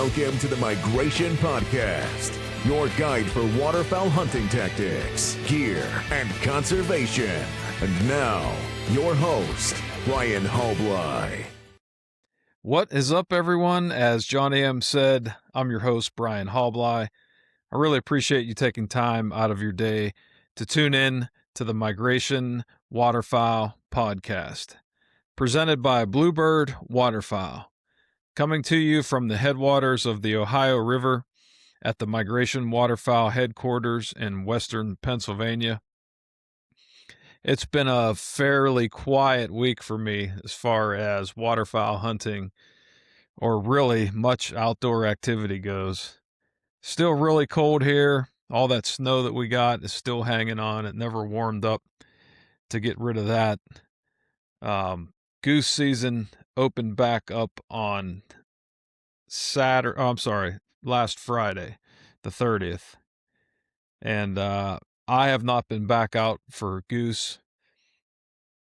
Welcome to the Migration Podcast, your guide for waterfowl hunting tactics, gear, and conservation. And now, your host, Brian Hallbly. What is up, everyone? As John A.M. said, I'm your host, Brian Hallbly. I really appreciate you taking time out of your day to tune in to the Migration Waterfowl Podcast, presented by Bluebird Waterfowl, coming to you from the headwaters of the Ohio River at the Migration Waterfowl headquarters in western Pennsylvania. It's been a fairly quiet week for me as far as waterfowl hunting or really much outdoor activity goes. Still really cold here. All that snow that we got is still hanging on. It never warmed up to get rid of that. Goose season opened back up on last Friday, the 30th. And I have not been back out for goose.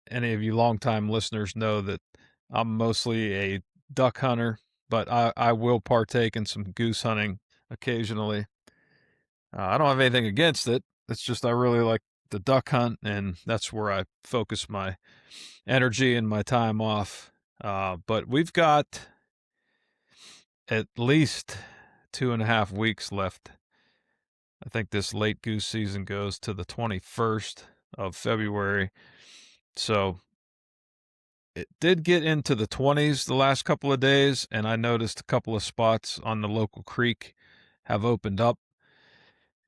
Any of you longtime listeners know that I'm mostly a duck hunter, but I will partake in some goose hunting occasionally. I don't have anything against it. It's just I really like the duck hunt, and that's where I focus my energy and my time off. But we've got at least 2.5 weeks left. I think this late goose season goes to the 21st of February. So it did get into the 20s the last couple of days, and I noticed a couple of spots on the local creek have opened up.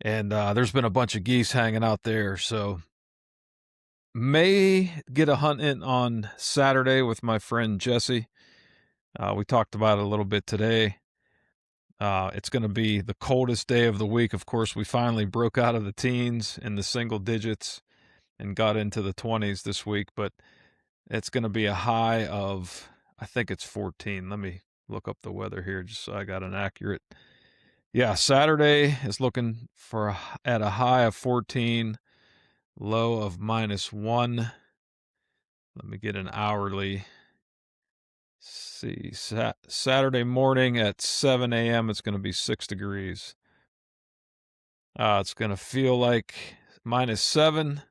And there's been a bunch of geese hanging out there. So may get a hunt in on Saturday with my friend Jesse. We talked about it a little bit today. It's going to be the coldest day of the week. Of course, we finally broke out of the teens in the single digits and got into the 20s this week. But it's going to be a high of, I think it's 14. Let me look up the weather here just so I got an accurate. Yeah, Saturday is looking for at a high of 14, low of -1. Let me get an hourly. See, Saturday morning at 7 a.m. it's going to be 6 degrees. It's going to feel like -7,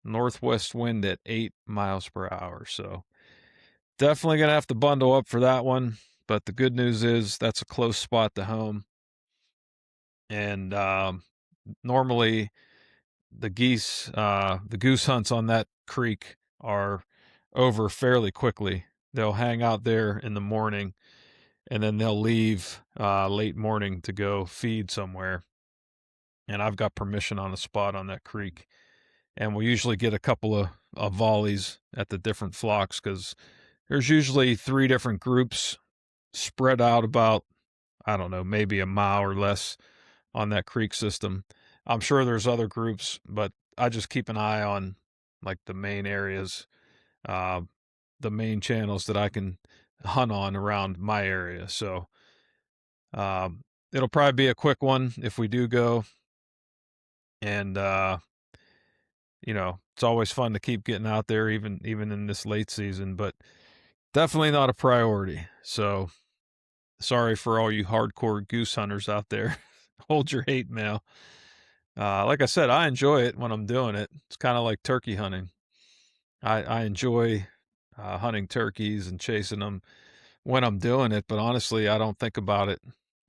northwest wind at 8 miles per hour. So definitely going to have to bundle up for that one. But the good news is that's a close spot to home. And normally the goose hunts on that creek are over fairly quickly. They'll hang out there in the morning and then they'll leave late morning to go feed somewhere. And I've got permission on a spot on that creek. And we usually get a couple of volleys at the different flocks because there's usually 3 different groups spread out about, I don't know, maybe a mile or less on that creek system. I'm sure there's other groups, but I just keep an eye on like the main areas, the main channels that I can hunt on around my area. So it'll probably be a quick one if we do go. And it's always fun to keep getting out there even in this late season, but definitely not a priority. So sorry for all you hardcore goose hunters out there. Hold your hate mail. Like I said, I enjoy it when I'm doing it. It's kind of like turkey hunting. I enjoy hunting turkeys and chasing them when I'm doing it, but honestly, I don't think about it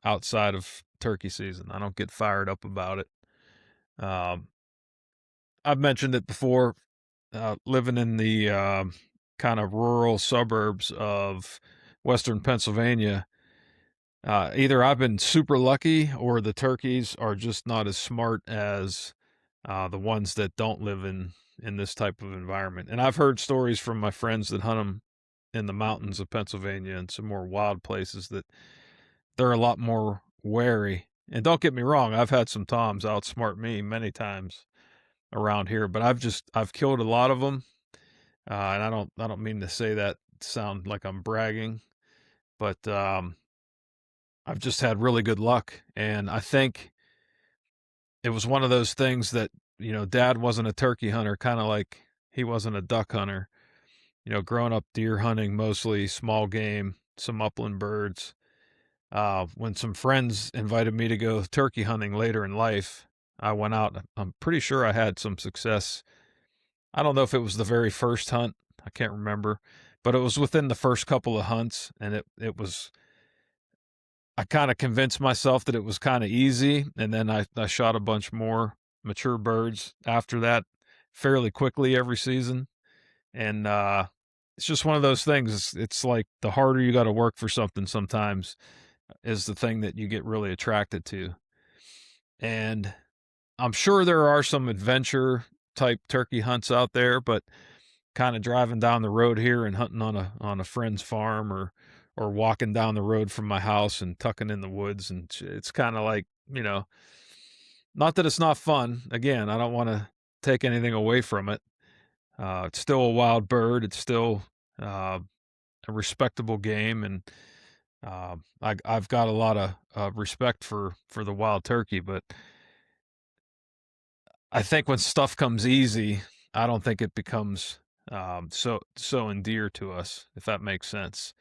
outside of turkey season. I don't get fired up about it. I've mentioned it before, living in the kind of rural suburbs of western Pennsylvania. Either I've been super lucky or the turkeys are just not as smart as the ones that don't live in this type of environment. And I've heard stories from my friends that hunt them in the mountains of Pennsylvania and some more wild places that they're a lot more wary. And don't get me wrong, I've had some toms outsmart me many times around here, but I've killed a lot of them. And I don't mean to say that sound like I'm bragging, but I've just had really good luck. And I think it was one of those things that, Dad wasn't a turkey hunter, kind of like he wasn't a duck hunter. Growing up deer hunting, mostly small game, some upland birds. When some friends invited me to go turkey hunting later in life, I went out. I'm pretty sure I had some success. I don't know if it was the very first hunt. I can't remember, but it was within the first couple of hunts, and it was. I kind of convinced myself that it was kind of easy, and then I shot a bunch more mature birds after that fairly quickly every season. And it's just one of those things. It's like the harder you got to work for something sometimes is the thing that you get really attracted to. And I'm sure there are some adventure type turkey hunts out there, but kind of driving down the road here and hunting on a friend's farm, or walking down the road from my house and tucking in the woods, and it's kind of like, not that it's not fun. Again, I don't want to take anything away from it. It's still a wild bird. It's still a respectable game, and I've got a lot of respect for the wild turkey. But I think when stuff comes easy, I don't think it becomes so endeared to us, if that makes sense.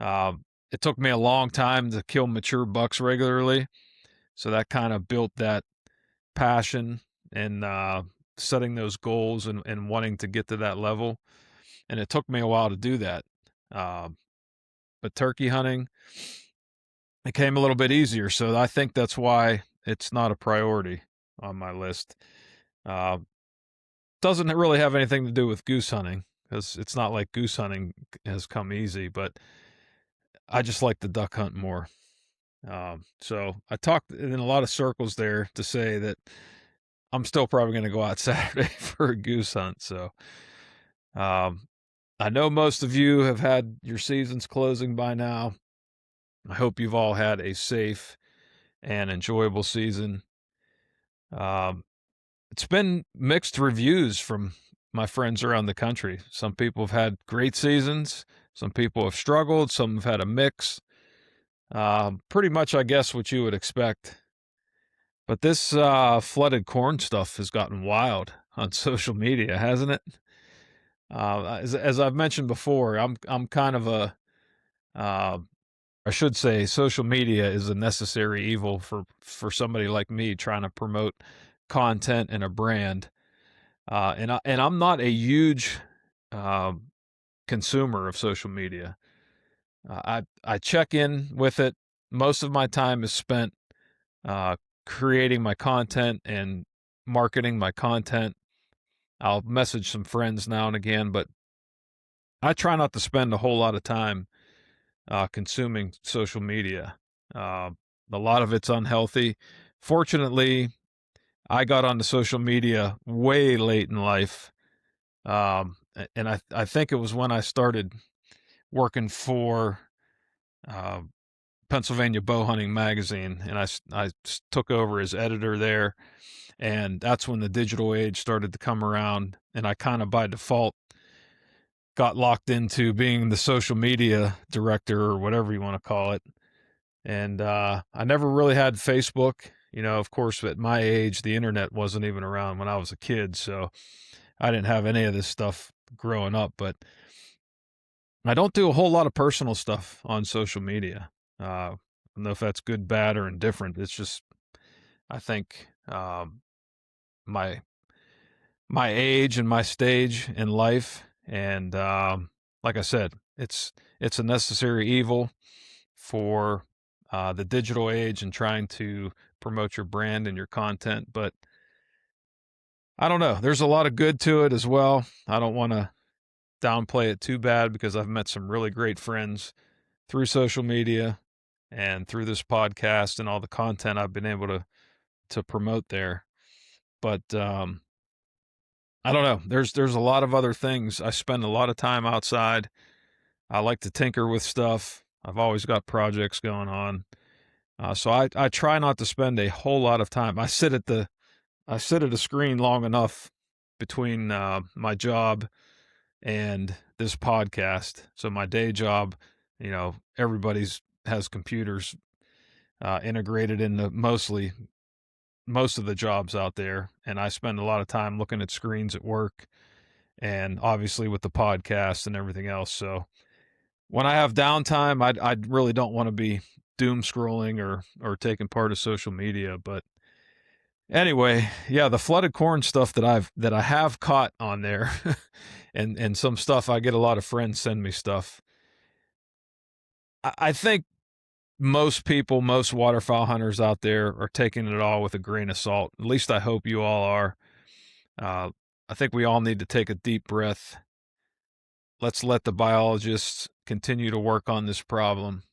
It took me a long time to kill mature bucks regularly, so that kind of built that passion and setting those goals and wanting to get to that level. And it took me a while to do that. But turkey hunting, it came a little bit easier, so I think that's why it's not a priority on my list. Doesn't really have anything to do with goose hunting, because it's not like goose hunting has come easy, but I just like the duck hunt more. So I talked in a lot of circles there to say that I'm still probably going to go out Saturday for a goose hunt. So I know most of you have had your seasons closing by now. I hope you've all had a safe and enjoyable season. It's been mixed reviews from my friends around the country. Some people have had great seasons. Some people have struggled. Some have had a mix. Pretty much, I guess, what you would expect. But this flooded corn stuff has gotten wild on social media, hasn't it? As I've mentioned before, I'm kind of a I should say social media is a necessary evil for somebody like me trying to promote content and a brand. And I'm not a huge consumer of social media. I check in with it. Most of my time is spent creating my content and marketing my content. I'll message some friends now and again, but I try not to spend a whole lot of time consuming social media. A lot of it's unhealthy. Fortunately, I got onto social media way late in life. And I think it was when I started working for Pennsylvania Bow Hunting Magazine, and I took over as editor there. And that's when the digital age started to come around, and I kind of by default got locked into being the social media director, or whatever you want to call it. And I never really had Facebook. Of course, at my age, the internet wasn't even around when I was a kid, so I didn't have any of this stuff growing up. But I don't do a whole lot of personal stuff on social media. I don't know if that's good, bad, or indifferent. It's just, I think, my my age and my stage in life, and like I said, it's a necessary evil for the digital age and trying to promote your brand and your content. But I don't know. There's a lot of good to it as well. I don't want to downplay it too bad, because I've met some really great friends through social media and through this podcast and all the content I've been able to promote there. But I don't know. There's a lot of other things. I spend a lot of time outside. I like to tinker with stuff. I've always got projects going on. So I try not to spend a whole lot of time. I sit at a screen long enough between my job and this podcast. So my day job, everybody's has computers integrated into most of the jobs out there, and I spend a lot of time looking at screens at work, and obviously with the podcast and everything else. So when I have downtime, I really don't want to be doom scrolling or taking part of social media. But anyway, yeah, the flooded corn stuff that I have caught on there, and some stuff I get a lot of friends send me stuff. I think most people, most waterfowl hunters out there are taking it all with a grain of salt. At least I hope you all are. Uh, I think we all need to take a deep breath. Let's let the biologists continue to work on this problem.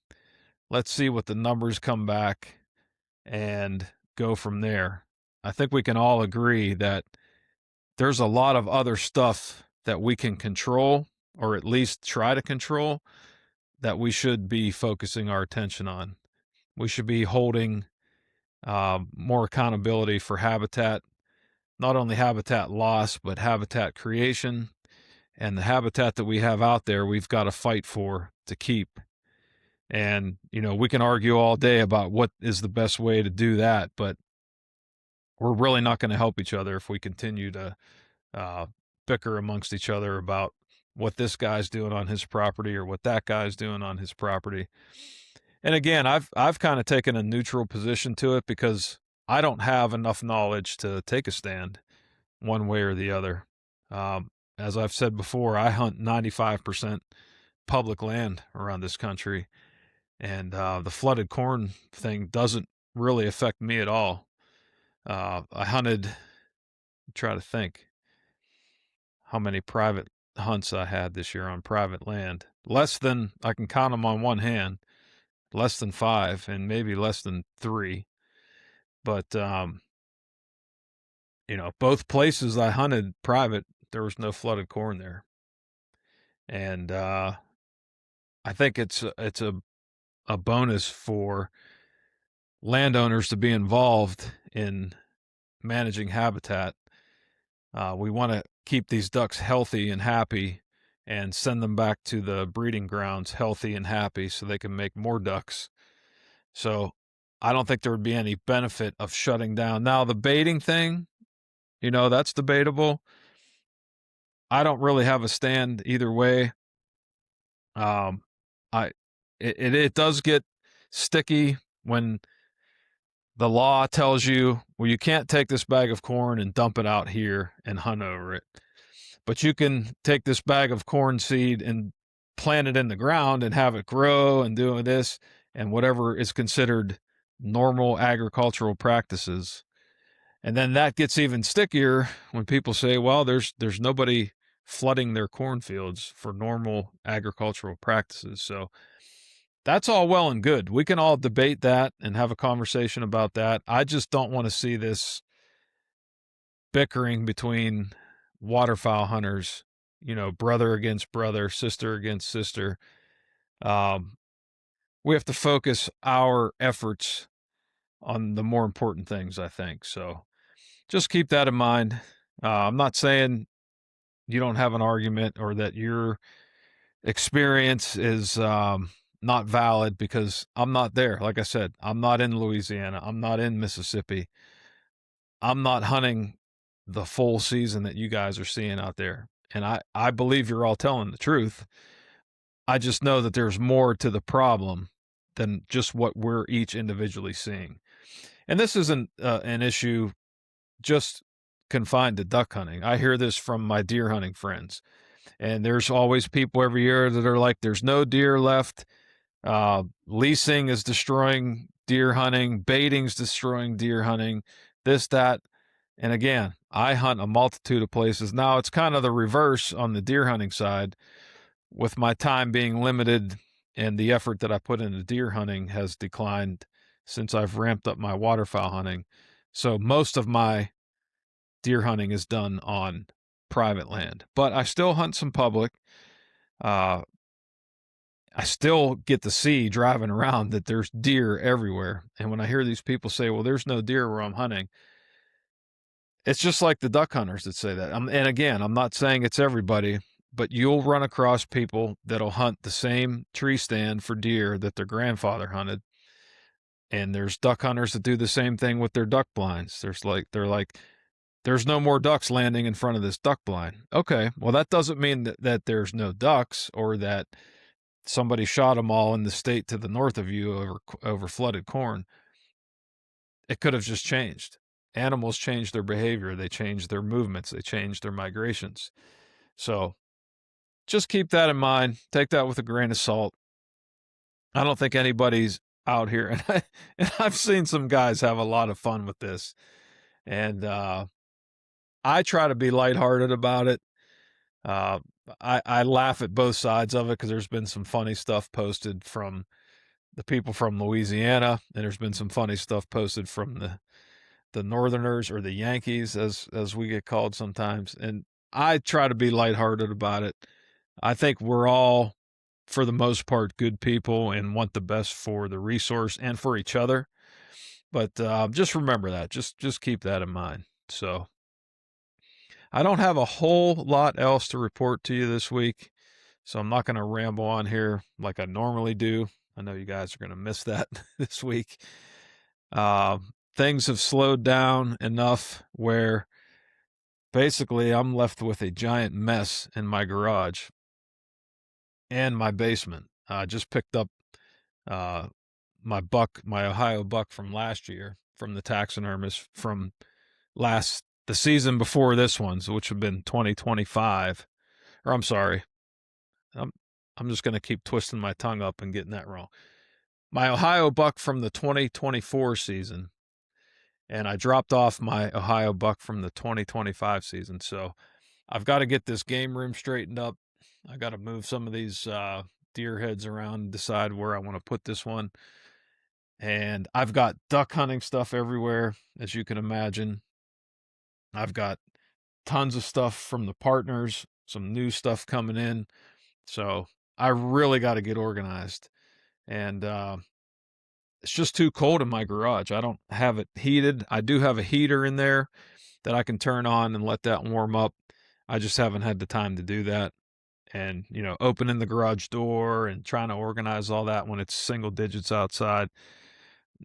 Let's see what the numbers come back and go from there. I think we can all agree that there's a lot of other stuff that we can control, or at least try to control, that we should be focusing our attention on. We should be holding more accountability for habitat, not only habitat loss, but habitat creation. And the habitat that we have out there, we've got to fight for to keep. And, we can argue all day about what is the best way to do that, but we're really not going to help each other if we continue to bicker amongst each other about what this guy's doing on his property or what that guy's doing on his property. And again, I've kind of taken a neutral position to it because I don't have enough knowledge to take a stand one way or the other. As I've said before, I hunt 95% public land around this country, and the flooded corn thing doesn't really affect me at all. I hunted, try to think how many private hunts I had this year on private land. Less than, I can count them on one hand, less than 5 and maybe less than 3. But, both places I hunted private, there was no flooded corn there. And I think it's a bonus for landowners to be involved in managing habitat. We want to keep these ducks healthy and happy and send them back to the breeding grounds healthy and happy so they can make more ducks. So I don't think there would be any benefit of shutting down. Now, the baiting thing, that's debatable. I don't really have a stand either way. It does get sticky when the law tells you, well, you can't take this bag of corn and dump it out here and hunt over it. But you can take this bag of corn seed and plant it in the ground and have it grow and do this and whatever is considered normal agricultural practices. And then that gets even stickier when people say, well, there's nobody flooding their cornfields for normal agricultural practices. So that's all well and good. We can all debate that and have a conversation about that. I just don't want to see this bickering between waterfowl hunters, brother against brother, sister against sister. We have to focus our efforts on the more important things, I think. So just keep that in mind. I'm not saying you don't have an argument or that your experience is not valid, because I'm not there. Like I said, I'm not in Louisiana. I'm not in Mississippi. I'm not hunting the full season that you guys are seeing out there. And I believe you're all telling the truth. I just know that there's more to the problem than just what we're each individually seeing. And this isn't an issue just confined to duck hunting. I hear this from my deer hunting friends. And there's always people every year that are like, there's no deer left. Leasing is destroying deer hunting. Baiting's destroying deer hunting. This, that. And again, I hunt a multitude of places. Now it's kind of the reverse on the deer hunting side, with my time being limited and the effort that I put into deer hunting has declined since I've ramped up my waterfowl hunting. So most of my deer hunting is done on private land, but I still hunt some public. I still get to see driving around that there's deer everywhere. And when I hear these people say, well, there's no deer where I'm hunting, it's just like the duck hunters that say that. And again, I'm not saying it's everybody, but you'll run across people that'll hunt the same tree stand for deer that their grandfather hunted. And there's duck hunters that do the same thing with their duck blinds. They're like, there's no more ducks landing in front of this duck blind. Okay, well, that doesn't mean that there's no ducks or that somebody shot them all in the state to the north of you over flooded corn, it could have just changed. Animals change their behavior. They change their movements. They change their migrations. So just keep that in mind. Take that with a grain of salt. I don't think anybody's out here. And I've seen some guys have a lot of fun with this. And I try to be lighthearted about it. I laugh at both sides of it because there's been some funny stuff posted from the people from Louisiana, and there's been some funny stuff posted from the Northerners, or the Yankees, as we get called sometimes. And I try to be lighthearted about it. I think we're all, for the most part, good people and want the best for the resource and for each other. But just remember that. Just keep that in mind. So I don't have a whole lot else to report to you this week, so I'm not going to ramble on here like I normally do. I know you guys are going to miss that this week. Things have slowed down enough where basically I'm left with a giant mess in my garage and my basement. I just picked up my Ohio buck from last year from the taxidermist from the season before this one, which would have been 2025. Or I'm sorry. I'm just going to keep twisting my tongue up and getting that wrong. My Ohio buck from the 2024 season, and I dropped off my Ohio buck from the 2025 season. So I've got to get this game room straightened up. I got to move some of these deer heads around and decide where I want to put this one. And I've got duck hunting stuff everywhere, as you can imagine. I've got tons of stuff from the partners, some new stuff coming in. So I really got to get organized. And it's just too cold in my garage. I don't have it heated. I do have a heater in there that I can turn on and let that warm up. I just haven't had the time to do that. And, opening the garage door and trying to organize all that when it's single digits outside.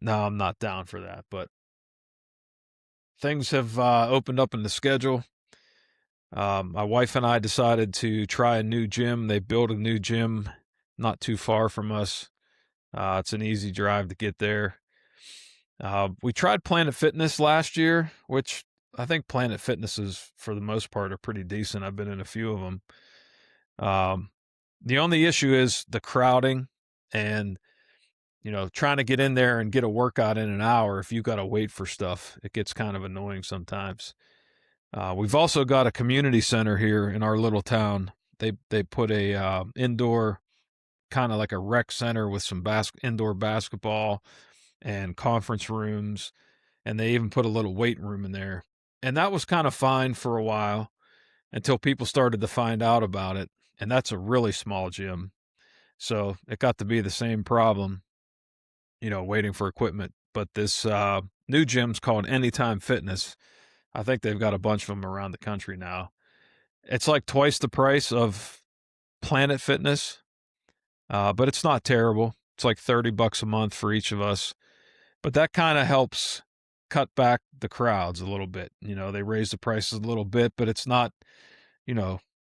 No, I'm not down for that. But things have opened up in the schedule. My wife and I decided to try a new gym. They built a new gym not too far from us. It's an easy drive to get there. We tried Planet Fitness last year, which I think Planet Fitnesses, for the most part, are pretty decent. I've been in a few of them. The only issue is the crowding and, trying to get in there and get a workout in an hour. If you've got to wait for stuff, it gets kind of annoying sometimes. We've also got a community center here in our little town. They put a indoor, kind of like a rec center with some indoor basketball and conference rooms, and they even put a little weight room in there. And that was kind of fine for a while until people started to find out about it. And that's a really small gym. So it got to be the same problem, waiting for equipment. But this new gym's called Anytime Fitness. I think they've got a bunch of them around the country now. It's like twice the price of Planet Fitness, but it's not terrible. It's like $30 a month for each of us. But that kind of helps cut back the crowds a little bit. They raise the prices a little bit, but it's not,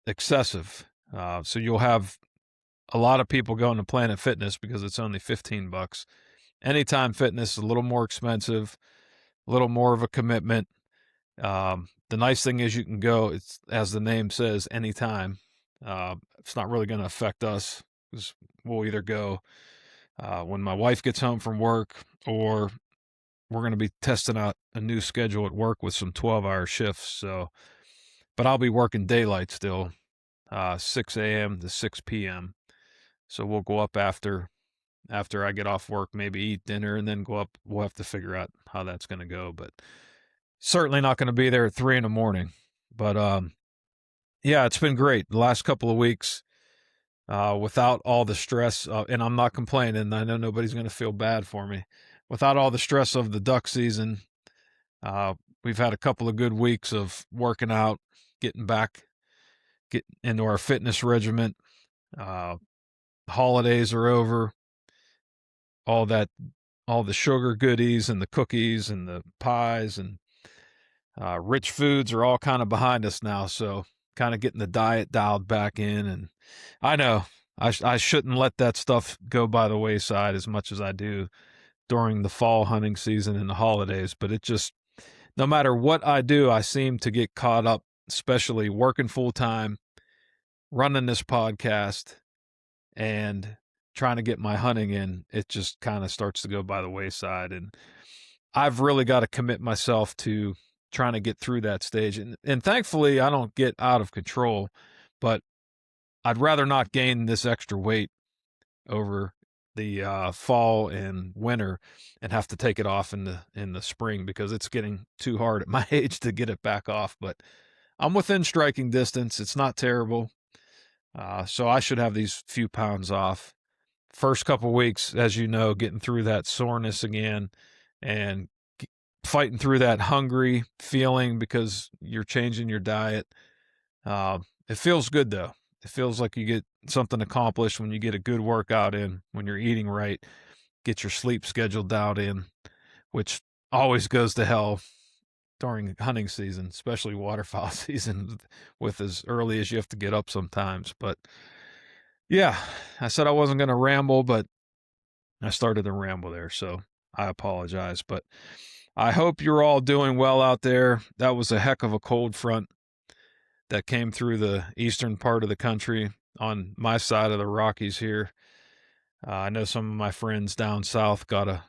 excessive. So you'll have a lot of people going to Planet Fitness because it's only $15. Anytime Fitness is a little more expensive, a little more of a commitment. The nice thing is you can go, it's, as the name says, anytime. It's not really going to affect us because we'll either go when my wife gets home from work, or we're going to be testing out a new schedule at work with some 12-hour shifts. So, but I'll be working daylight still, 6 a.m. to 6 p.m. So we'll go up after I get off work, maybe eat dinner, and then go up. We'll have to figure out how that's going to go, but certainly not going to be there at 3 a.m. But yeah, it's been great the last couple of weeks without all the stress. And I'm not complaining. I know nobody's going to feel bad for me. Without all the stress of the duck season, we've had a couple of good weeks of working out, getting into our fitness regiment. Holidays are over. All the sugar goodies and the cookies and the pies and rich foods are all kind of behind us now. So kind of getting the diet dialed back in. And I know I shouldn't let that stuff go by the wayside as much as I do during the fall hunting season and the holidays. But it just, no matter what I do, I seem to get caught up, especially working full time, running this podcast, and trying to get my hunting in. It just kind of starts to go by the wayside. And I've really got to commit myself to trying to get through that stage. And thankfully, I don't get out of control, but I'd rather not gain this extra weight over the fall and winter and have to take it off in the spring, because it's getting too hard at my age to get it back off. But I'm within striking distance. It's not terrible. So I should have these few pounds off. First couple weeks, as you know, getting through that soreness again and fighting through that hungry feeling because you're changing your diet. It feels good though. It feels like you get something accomplished when you get a good workout in, when you're eating right, get your sleep schedule dialed in, which always goes to hell during hunting season, especially waterfowl season, with as early as you have to get up sometimes. But yeah, I said I wasn't going to ramble, but I started to ramble there, so I apologize. But I hope you're all doing well out there. That was a heck of a cold front that came through the eastern part of the country on my side of the Rockies here. I know some of my friends down south got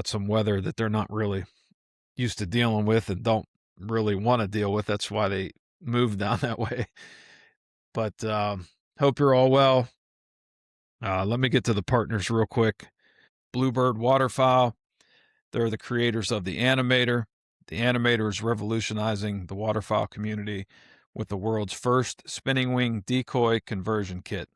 some weather that they're not really used to dealing with and don't really want to deal with. That's why they moved down that way. But hope you're all well. Let me get to the partners real quick. Bluebird Waterfowl. They're the creators of the Animator. The Animator is revolutionizing the waterfowl community with the world's first spinning wing decoy conversion kit.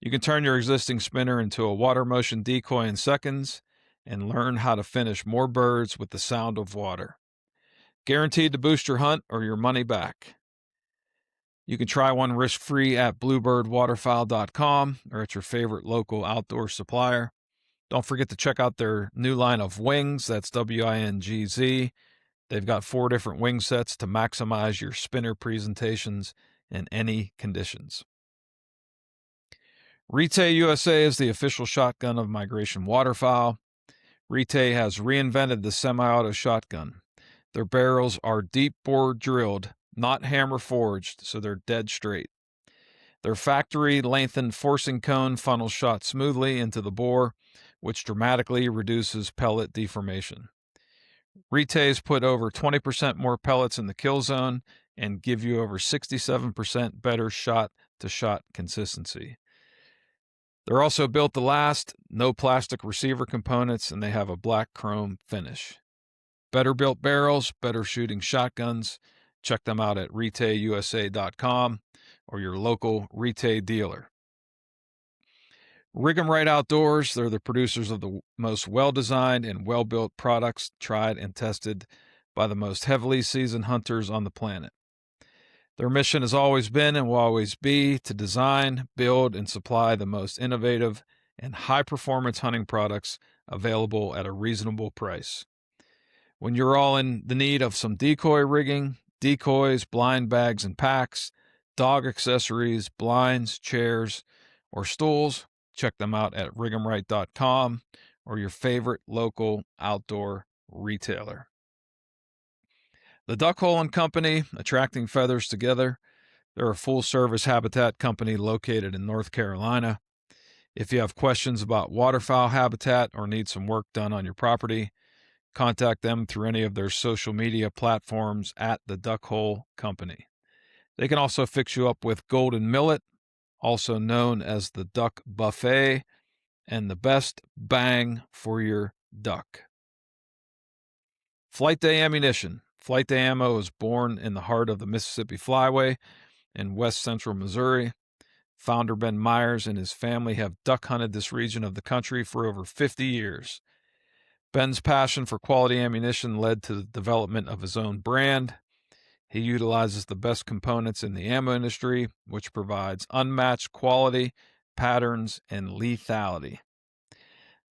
You can turn your existing spinner into a water motion decoy in seconds and learn how to finish more birds with the sound of water. Guaranteed to boost your hunt or your money back. You can try one risk-free at bluebirdwaterfowl.com or at your favorite local outdoor supplier. Don't forget to check out their new line of wings. That's WINGZ. They've got 4 different wing sets to maximize your spinner presentations in any conditions. Rite USA is the official shotgun of Migration Waterfowl. Rite has reinvented the semi-auto shotgun. Their barrels are deep bore drilled, not hammer forged, so they're dead straight. Their factory lengthened forcing cone funnels shot smoothly into the bore, which dramatically reduces pellet deformation. Rite's put over 20% more pellets in the kill zone and give you over 67% better shot-to-shot consistency. They're also built to last, no plastic receiver components, and they have a black chrome finish. Better built barrels, better shooting shotguns. Check them out at riteusa.com or your local Rite dealer. Rig 'em Right Outdoors, they're the producers of the most well-designed and well-built products tried and tested by the most heavily seasoned hunters on the planet. Their mission has always been and will always be to design, build, and supply the most innovative and high-performance hunting products available at a reasonable price. When you're all in the need of some decoy rigging, decoys, blind bags and packs, dog accessories, blinds, chairs, or stools, check them out at rig'emright.com or your favorite local outdoor retailer. The Duck Hole and Company, attracting feathers together. They're a full-service habitat company located in North Carolina. If you have questions about waterfowl habitat or need some work done on your property, contact them through any of their social media platforms at the Duck Hole Company. They can also fix you up with golden millet, also known as the duck buffet, and the best bang for your duck. Flight Day Ammunition. Flight Day Ammo was born in the heart of the Mississippi Flyway in west central Missouri. Founder Ben Myers and his family have duck hunted this region of the country for over 50 years. Ben's passion for quality ammunition led to the development of his own brand. He utilizes the best components in the ammo industry, which provides unmatched quality, patterns, and lethality.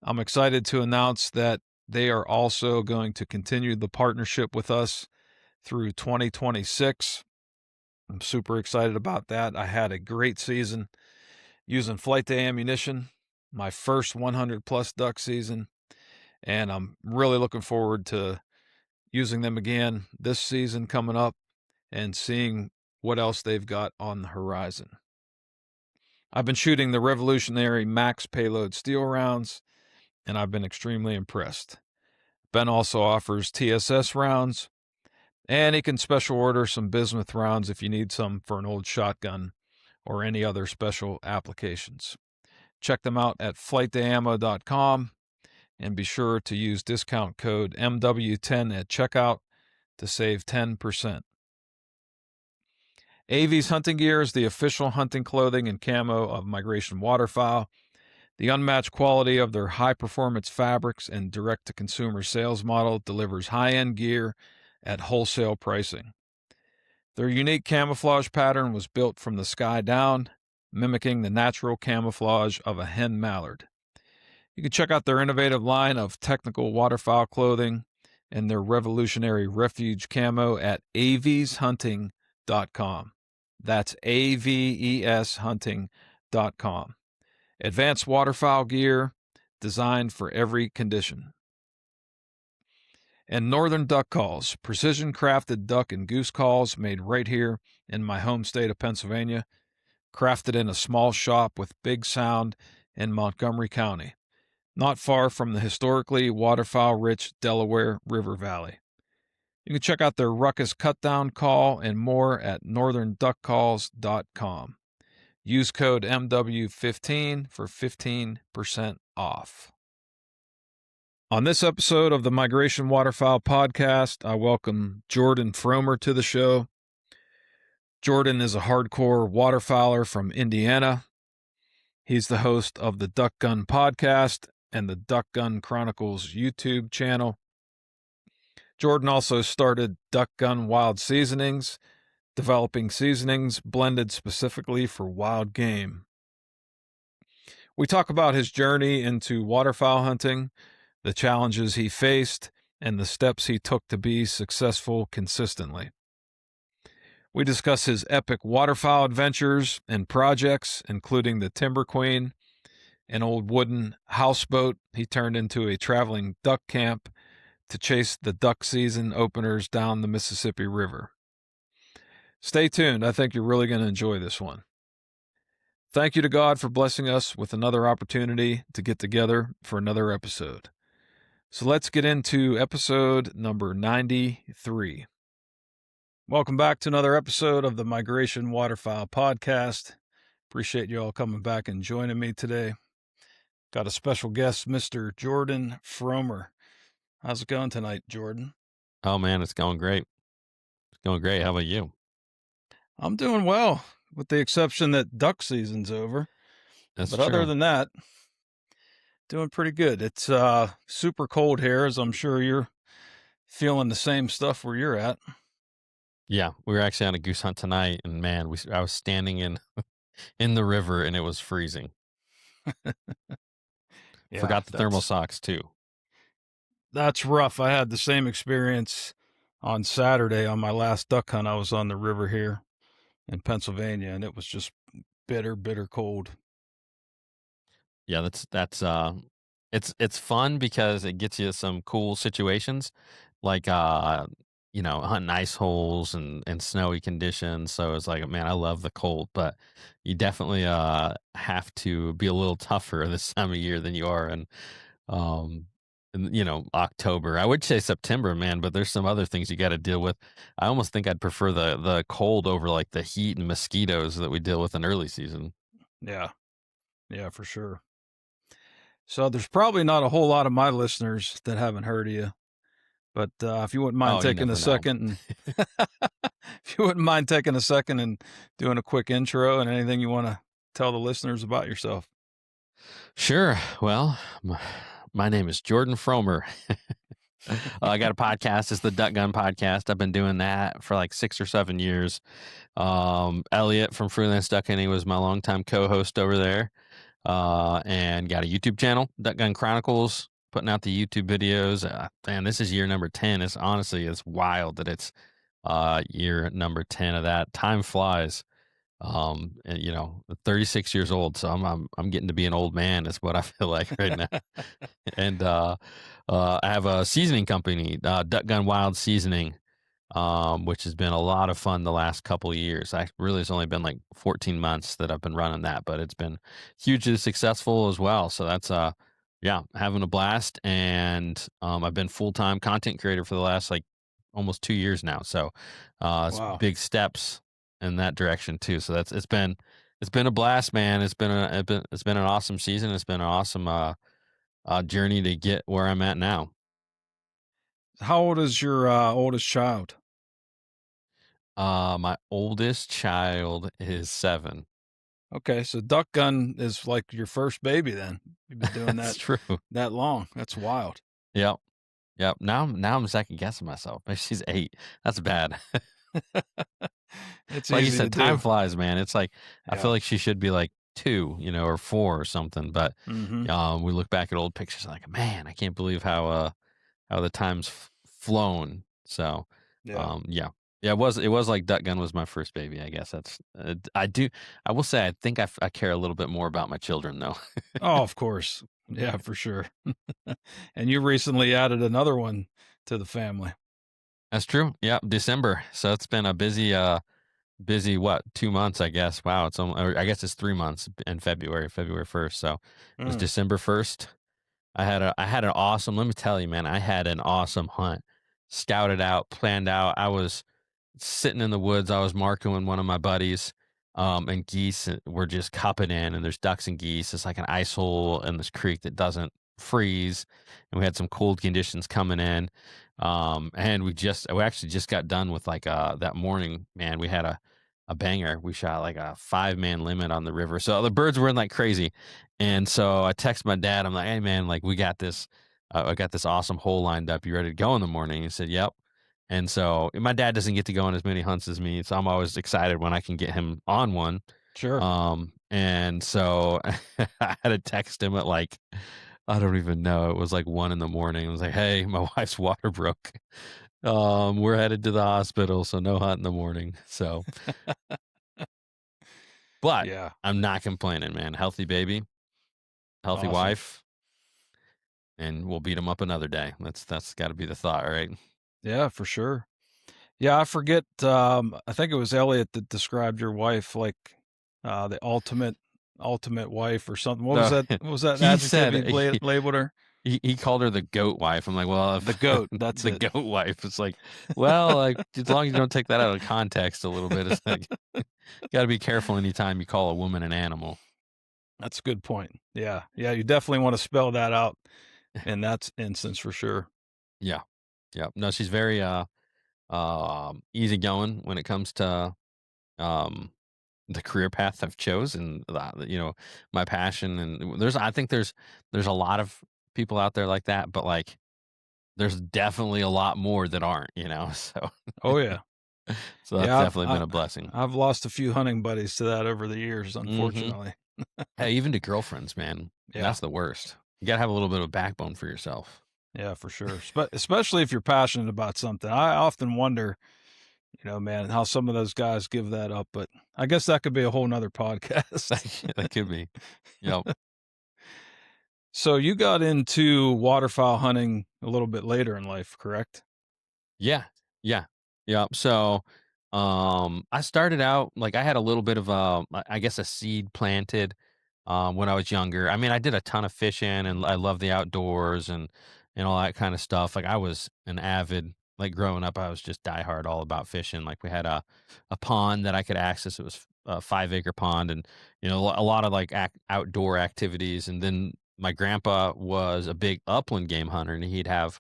I'm excited to announce that they are also going to continue the partnership with us through 2026. I'm super excited about that. I had a great season, using Flight Day ammunition, my first 100 plus duck season, and I'm really looking forward to using them again this season coming up and seeing what else they've got on the horizon. I've been shooting the revolutionary max payload steel rounds, and I've been extremely impressed. Ben also offers TSS rounds, and he can special order some bismuth rounds if you need some for an old shotgun or any other special applications. Check them out at flightdayammo.com and be sure to use discount code MW10 at checkout to save 10%. AV's hunting gear is the official hunting clothing and camo of Migration Waterfowl. The unmatched quality of their high-performance fabrics and direct-to-consumer sales model delivers high-end gear at wholesale pricing. Their unique camouflage pattern was built from the sky down, mimicking the natural camouflage of a hen mallard. You can check out their innovative line of technical waterfowl clothing and their revolutionary refuge camo at aveshunting.com. That's aveshunting.com. Advanced waterfowl gear designed for every condition. And Northern Duck Calls, precision-crafted duck and goose calls made right here in my home state of Pennsylvania, crafted in a small shop with big sound in Montgomery County, not far from the historically waterfowl-rich Delaware River Valley. You can check out their ruckus cut-down call and more at northernduckcalls.com. Use code MW15 for 15% off. On this episode of the Migration Waterfowl podcast, I welcome Jordan Fromer to the show. Jordan is a hardcore waterfowler from Indiana. He's the host of the Duck Gun podcast and the Duck Gun Chronicles YouTube channel. Jordan also started Duck Gun Wild Seasonings, developing seasonings blended specifically for wild game. We talk about his journey into waterfowl hunting, the challenges he faced, and the steps he took to be successful consistently. We discuss his epic waterfowl adventures and projects, including the Timber Queen, an old wooden houseboat he turned into a traveling duck camp to chase the duck season openers down the Mississippi River. Stay tuned. I think you're really going to enjoy this one. Thank you to God for blessing us with another opportunity to get together for another episode. So let's get into episode number 93. Welcome back to another episode of the Migration Waterfowl podcast. Appreciate you all coming back and joining me today. Got a special guest, Mr. Jordan Fromer. How's it going tonight, Jordan? Oh, man, it's going great. It's going great. How about you? I'm doing well, with the exception that duck season's over. That's but true. Other than that, doing pretty good. It's super cold here, as I'm sure you're feeling the same stuff where you're at. Yeah, we were actually on a goose hunt tonight, and man, I was standing in the river, and it was freezing. Yeah, forgot the thermal socks too. That's rough. I had the same experience on Saturday on my last duck hunt. I was on the river here in Pennsylvania, and it was just bitter cold. Yeah, it's fun because it gets you some cool situations, like hunting ice holes and snowy conditions. So it's like, man, I love the cold, but you definitely have to be a little tougher this time of year than you are in October. I would say September, man, but there's some other things you got to deal with. I almost think I'd prefer the cold over like the heat and mosquitoes that we deal with in early season. Yeah, for sure. So there's probably not a whole lot of my listeners that haven't heard of you, but if you wouldn't mind taking a second, and if you wouldn't mind taking a second and doing a quick intro and anything you want to tell the listeners about yourself. Sure. Well, my name is Jordan Fromer. I got a podcast. It's the Duck Gun podcast. I've been doing that for like 6 or 7 years. Elliot from Freelance Duck Hunting was my longtime co-host over there. And got a YouTube channel, Duck Gun Chronicles, putting out the YouTube videos. Man, this is year number 10. It's wild that it's year number 10 of that. Time flies. And 36 years old, so I'm getting to be an old man is what I feel like right now. And I have a seasoning company, Duck Gun Wild Seasoning, which has been a lot of fun the last couple of years. I really, it's only been like 14 months that I've been running that, but it's been hugely successful as well. So that's yeah, having a blast. And I've been full-time content creator for the last like almost 2 years now. So it's Wow. big steps in that direction too. So it's been a blast, man. It's been an awesome season. It's been an awesome journey to get where I'm at now. How old is your oldest child? My oldest child is 7. Okay, so duck gun is like your first baby then. You've been doing That's that true. that long. That's wild. Yep. Yep. Now I'm second guessing myself. Maybe she's 8. That's bad. It's Like you easy to said, time do. flies, man. It's like I feel Yeah. like she should be like 2, or 4 or something. But Mhm. we look back at old pictures like, man, I can't believe how the time's flown. So Yeah. yeah. Yeah, it was like Duck Gun was my first baby, I guess. That's I will say I think I care a little bit more about my children though. Oh, of course. Yeah, for sure. And you recently added another one to the family. That's true. Yeah, December. So it's been a busy what, 2 months, I guess. Wow, or I guess it's 3 months in February 1st. So it was Mm, December 1st. I had an awesome, let me tell you, man, I had an awesome hunt. Scouted out, planned out. I was sitting in the woods. I was marking with one of my buddies, and geese were just cupping in, and there's ducks and geese. It's like an ice hole in this creek that doesn't freeze, and we had some cold conditions coming in. And we actually just got done with like that morning. Man, we had a banger. We shot like a 5-man limit on the river, so the birds were in like crazy. And so I text my dad. I'm like, "Hey, man, like we got this. I got this awesome hole lined up. You ready to go in the morning?" He said, "Yep." And so my dad doesn't get to go on as many hunts as me, so I'm always excited when I can get him on one. sure. And so I had to text him at like, I don't even know. It was like 1 in the morning. I was like, "Hey, my wife's water broke. We're headed to the hospital, so no hunt in the morning." So, but Yeah. I'm not complaining, man. Healthy baby, healthy Awesome. wife, and we'll beat him up another day. That's got to be the thought, right? Yeah, for sure. Yeah, I forget, I think it was Elliot that described your wife like, the ultimate wife or something. What was So that what was that he adjective he said labeled her? he called her the goat wife. I'm like, well, The if goat, that's the it. goat wife, it's like, well, like as long as you don't take that out of context a little bit, it's like got to be careful anytime you call a woman an animal. That's a good point. Yeah. Yeah, you definitely wanna spell that out in that instance for sure. Yeah, yeah. No, she's very easygoing when it comes to um the career path I've chosen. My passion, and I think there's a lot of people out there like that, but like there's definitely a lot more that aren't. So Oh, yeah. so that's Yeah, definitely been a blessing. I've lost a few hunting buddies to that over the years, Hmm. unfortunately. Hey, even to girlfriends, man, Yeah. that's the worst. You gotta have a little bit of backbone for yourself. Yeah, for sure. Especially if you're passionate about something. I often wonder, man, how some of those guys give that up, but I guess that could be a whole nother podcast. That could be. Yep. So you got into waterfowl hunting a little bit later in life, correct? Yeah. Yeah. Yeah. So, I started out like I had a little bit of I guess a seed planted, when I was younger. I mean, I did a ton of fishing and I love the outdoors and all that kind of stuff. Like I was an avid, like growing up, I was just diehard all about fishing. Like we had a pond that I could access. It was a 5-acre pond, and a lot of like outdoor activities. And then my grandpa was a big upland game hunter, and he'd have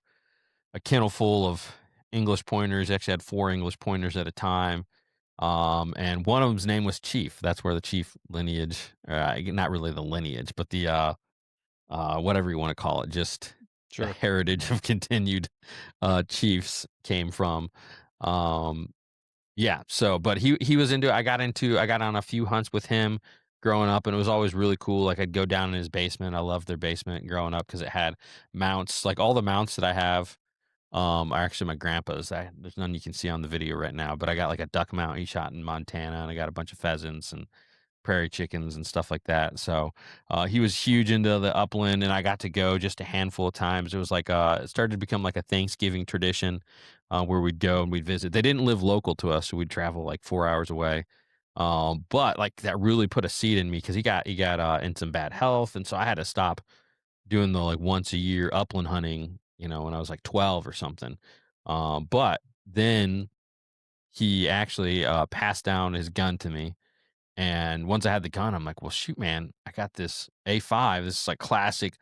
a kennel full of English pointers. Actually, had 4 English pointers at a time. And one of them's name was Chief. That's where the Chief lineage, not really the lineage, but the whatever you want to call it, just the Sure. heritage of continued chiefs came from. Um, yeah. So, but he was into. I got on a few hunts with him growing up, and it was always really cool. Like I'd go down in his basement. I loved their basement growing up because it had mounts, like all the mounts that I have. Actually my grandpa's. There's none you can see on the video right now, but I got like a duck mount he shot in Montana, and I got a bunch of pheasants and prairie chickens and stuff like that. So he was huge into the upland, and I got to go just a handful of times. It was like it started to become like a Thanksgiving tradition where we'd go and we'd visit. They didn't live local to us, so we'd travel like 4 hours away. But like that really put a seed in me because he got in some bad health, and so I had to stop doing the like once a year upland hunting. When I was like 12 or something. But then he actually passed down his gun to me, and once I had the gun, I'm like, well, shoot, man, I got this A5. This is like classic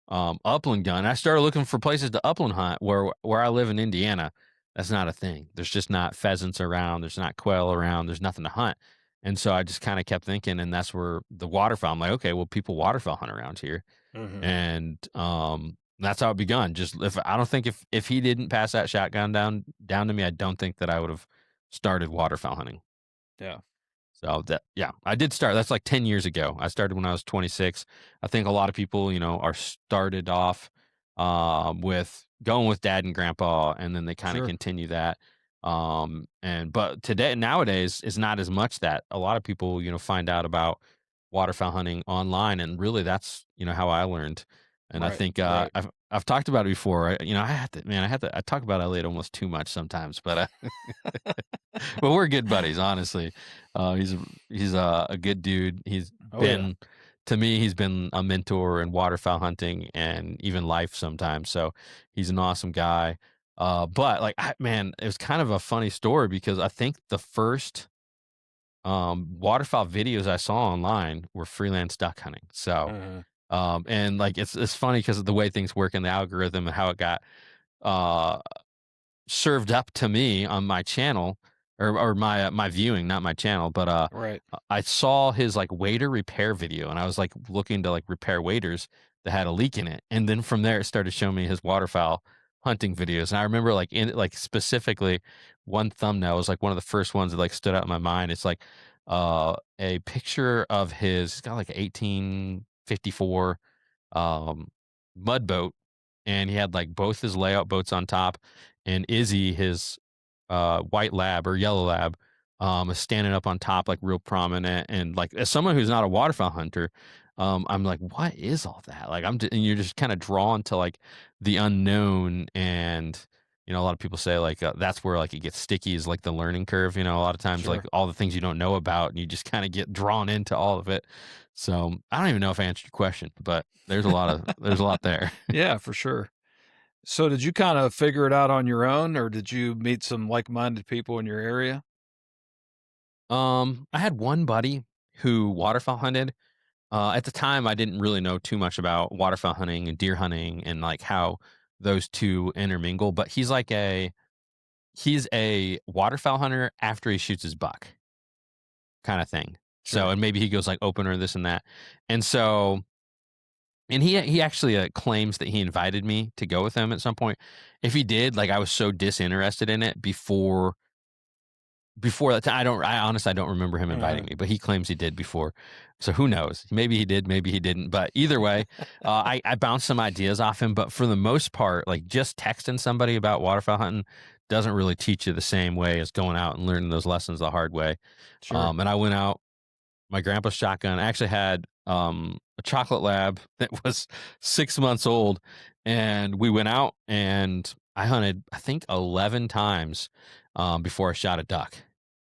upland gun. I started looking for places to upland hunt where I live in Indiana. That's not a thing. There's just not pheasants around. There's not quail around. There's nothing to hunt. And so I just kind of kept thinking, and that's where the waterfowl. I'm like, okay, well, people waterfowl hunt around here, and that's how it begun. Just if I don't think if he didn't pass that shotgun down to me, I don't think that I would have started waterfowl hunting. Yeah. So I did start. That's like 10 years ago. I started when I was 26. I think a lot of people, are started off with going with dad and grandpa, and then they kind of Sure. continue that. But nowadays is not as much that a lot of people, find out about waterfowl hunting online, and really that's, how I learned. And I Right, think right. I've talked about it before. I talk about Elliot almost too much sometimes, but but we're good buddies, honestly. He's a good dude. He's Oh, yeah. been to me, he's been a mentor in waterfowl hunting and even life sometimes. So he's an awesome guy. But like, man, it was kind of a funny story because I think the first waterfowl videos I saw online were freelance duck hunting. So Mhm. and like it's funny because of the way things work in the algorithm and how it got uh served up to me on my channel or my viewing, not my channel, but Right. I saw his like wader repair video, and I was like looking to like repair waders that had a leak in it, and then from there it started showing me his waterfowl hunting videos. And I remember like specifically one thumbnail was like one of the first ones that like stood out in my mind. It's like a picture of he's got like an 1854 um mud boat, and he had like both his layout boats on top, and Izzy, his white lab or yellow lab, is standing up on top like real prominent. And like as someone who's not a waterfowl hunter, I'm like, what is all that? Like and you're just kind of drawn to like the unknown. And a lot of people say like that's where like it gets sticky, is like the learning curve. A lot of times like Sure. all the things you don't know about, and you just kind of get drawn into all of it. So I don't even know if I answered your question, but there's a lot there. Yeah, for sure. So did you kind of figure it out on your own, or did you meet some like-minded people in your area? I had one buddy who waterfowl hunted. At the time, I didn't really know too much about waterfowl hunting and deer hunting and like how those two intermingle. But he's a waterfowl hunter after he shoots his buck, kind of thing. So, Sure. and maybe he goes like opener, this and that, and so, and he actually claims that he invited me to go with him at some point. If he did, like I was so disinterested in it before that time. I honestly, I don't remember him inviting Mhm. me, but he claims he did before. So who knows? Maybe he did, maybe he didn't. But either way, I bounced some ideas off him. But for the most part, like just texting somebody about waterfowl hunting doesn't really teach you the same way as going out and learning those lessons the hard way. Sure. And I went out, my grandpa's shotgun. I actually had a chocolate lab that was 6 months old, and we went out and I hunted, I think, 11 times before I shot a duck.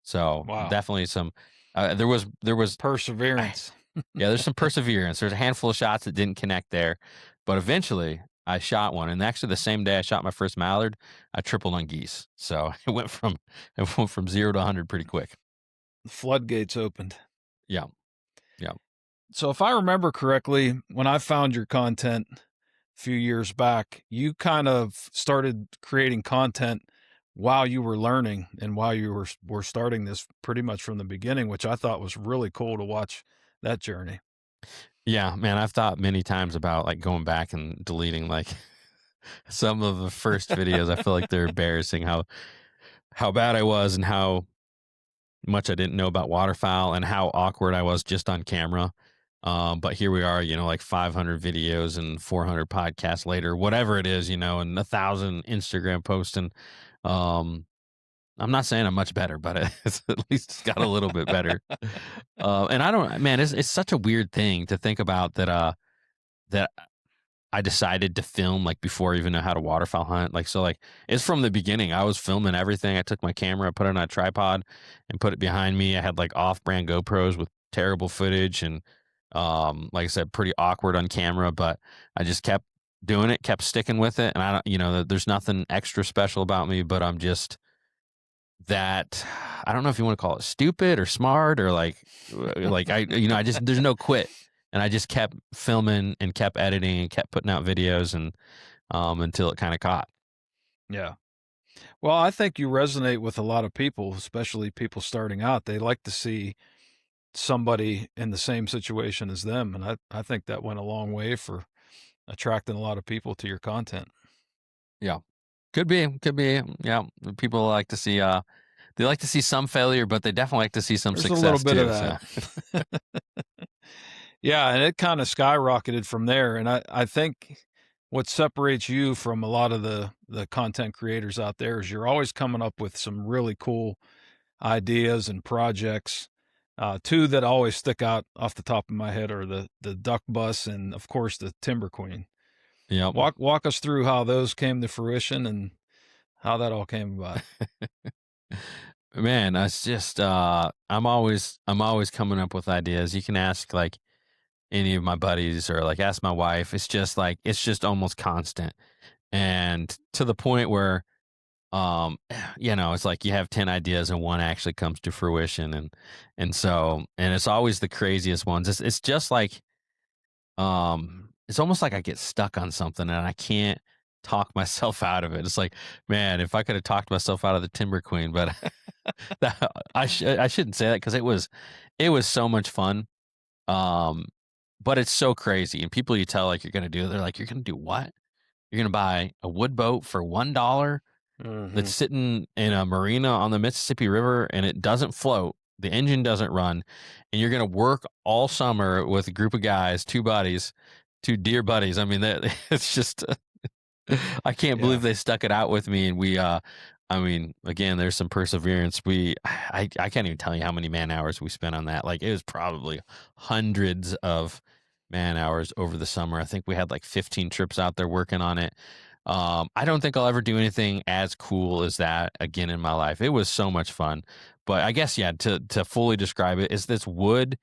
So Wow. definitely some. There was Perseverance. yeah. There's some perseverance. There's a handful of shots that didn't connect there, but eventually I shot one. And actually, the same day I shot my first mallard, I tripled on geese. So it went from 0 to 100 pretty quick. The floodgates opened. Yeah, yeah. So if I remember correctly, when I found your content a few years back, you kind of started creating content while you were learning and while you were starting this pretty much from the beginning, which I thought was really cool to watch that journey. Yeah, man, I've thought many times about like going back and deleting like some of the first videos. I feel like they're embarrassing how bad I was and how much I didn't know about waterfowl and how awkward I was just on camera. But here we are, like 500 videos and 400 podcasts later, whatever it is, and 1,000 Instagram posts. And I'm not saying I'm much better, but it's at least it's got a little bit better. And I don't, man, it's such a weird thing to think about that I decided to film like before I even know how to waterfowl hunt. Like it's from the beginning. I was filming everything. I took my camera, put it on a tripod and put it behind me. I had like off-brand GoPros with terrible footage and like I said, pretty awkward on camera, but I just kept doing it, kept sticking with it. And I don't, there's nothing extra special about me, but I'm just that, I don't know if you want to call it stupid or smart or like I just, there's no quit. And I just kept filming and kept editing and kept putting out videos and until it kind of caught. Yeah. Well, I think you resonate with a lot of people, especially people starting out. They like to see somebody in the same situation as them. And I think that went a long way for attracting a lot of people to your content. Yeah. Could be. Yeah. People like to see, they like to see some failure, but they definitely like to see some There's success a little bit too. of that. So. Yeah. And it kind of skyrocketed from there. And I think what separates you from a lot of the content creators out there is you're always coming up with some really cool ideas and projects. Two that always stick out off the top of my head are the duck bus and of course the timber queen. Yeah. Walk us through how those came to fruition and how that all came about. Man, it's just I'm always coming up with ideas. You can ask like any of my buddies or like ask my wife. It's just almost constant. And to the point where it's like you have 10 ideas and one actually comes to fruition and so it's always the craziest ones. It's just like it's almost like I get stuck on something and I can't talk myself out of it. It's like, man, if I could have talked myself out of the Timber Queen, but I shouldn't say that because it was so much fun. But it's so crazy. And people you tell like you're gonna do, they're like, you're gonna do what? You're gonna buy a wood boat for $1 that's sitting in a marina on the Mississippi River and it doesn't float. The engine doesn't run, and you're gonna work all summer with a group of guys, two dear buddies. I mean, it's just I can't believe they stuck it out with me, and we. I mean, again, there's some perseverance. I can't even tell you how many man hours we spent on that. Like it was probably hundreds of man hours over the summer. I think we had like 15 trips out there working on it. I don't think I'll ever do anything as cool as that again in my life. It was so much fun. But I guess, yeah, to fully describe it, is this wood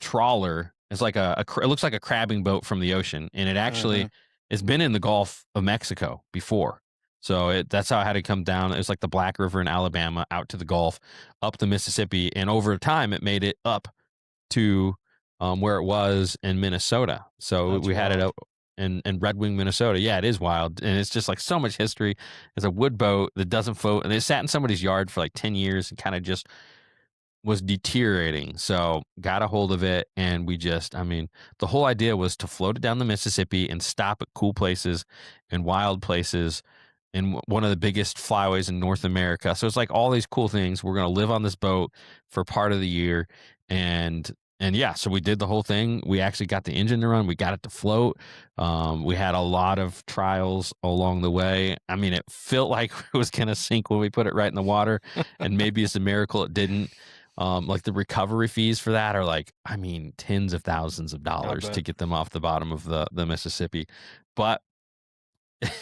trawler. It's like it looks like a crabbing boat from the ocean. And it actually has been in the Gulf of Mexico before. So that's how I had to come down. It was like the Black River in Alabama out to the Gulf, up the Mississippi. And over time, it made it up to where it was in Minnesota. So That's we had wild. it out in Red Wing, Minnesota. Yeah, it is wild. And it's just like so much history. It's a wood boat that doesn't float. And it sat in somebody's yard for like 10 years and kind of just was deteriorating. So got a hold of it. And the whole idea was to float it down the Mississippi and stop at cool places and wild places in one of the biggest flyways in North America. So it's like all these cool things. We're going to live on this boat for part of the year. And yeah, so we did the whole thing. We actually got the engine to run. We got it to float. We had a lot of trials along the way. I mean, it felt like it was going to sink when we put it right in the water. And maybe it's a miracle it didn't. Like the recovery fees for that are like, tens of thousands of dollars to get them off the bottom of the Mississippi. But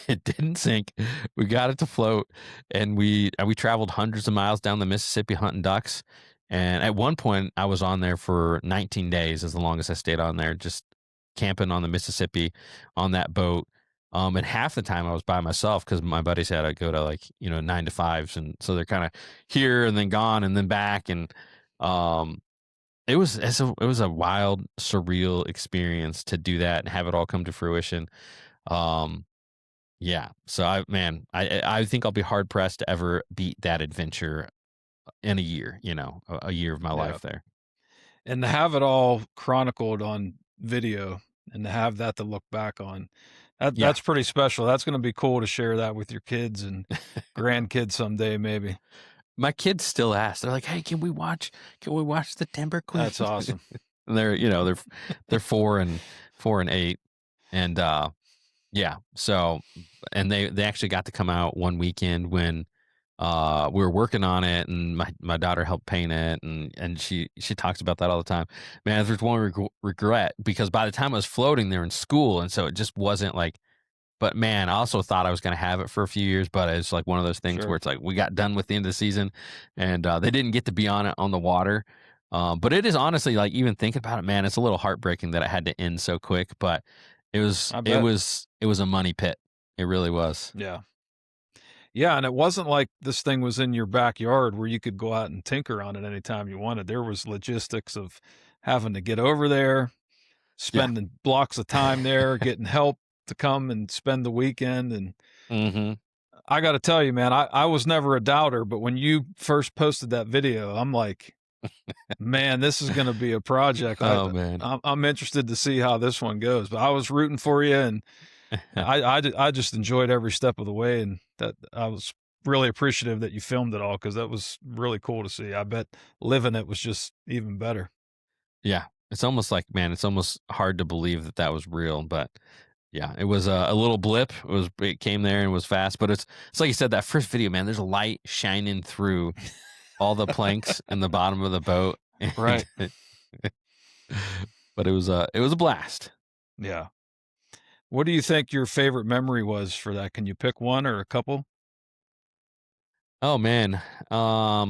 it didn't sink. We got it to float, and we traveled hundreds of miles down the Mississippi hunting ducks. And at one point, I was on there for 19 days, is the longest I stayed on there, just camping on the Mississippi on that boat. And half the time I was by myself because my buddies had to go to 9 to 5s, and so they're kind of here and then gone and then back, and it was a wild, surreal experience to do that and have it all come to fruition. Yeah. So I think I'll be hard pressed to ever beat that adventure in a year, a year of my life there. And to have it all chronicled on video and to have that to look back on, that's pretty special. That's going to be cool to share that with your kids and grandkids someday, maybe. My kids still ask. They're like, "Hey, can we watch the Timber Queen?" That's awesome. And they're 4 and 8, and yeah. So, and they actually got to come out one weekend when we were working on it, and my daughter helped paint it, and she talks about that all the time. Man, there's one regret, because by the time I was floating, they're in school, and so it just wasn't like. But man, I also thought I was going to have it for a few years, but it's like one of those things where it's like we got done with the end of the season, and they didn't get to be on it on the water. But it is honestly, like, even thinking about it, man, it's a little heartbreaking that it had to end so quick. But it was a money pit. It really was. Yeah. Yeah, and it wasn't like this thing was in your backyard where you could go out and tinker on it anytime you wanted. There was logistics of having to get over there, spending blocks of time there, getting help to come and spend the weekend. And I got to tell you, man, I was never a doubter, but when you first posted that video, I'm like, man, this is going to be a project. Oh, man. I'm interested to see how this one goes, but I was rooting for you, and I just enjoyed every step of the way, and that I was really appreciative that you filmed it all, because that was really cool to see. I bet living it was just even better. Yeah. It's almost like, man, it's almost hard to believe that was real, but yeah, it was a little blip. It came there and was fast, but it's like you said, that first video, man, there's a light shining through all the planks in the bottom of the boat. Right. But it was a blast. Yeah. What do you think your favorite memory was for that? Can you pick one or a couple? Oh, man. I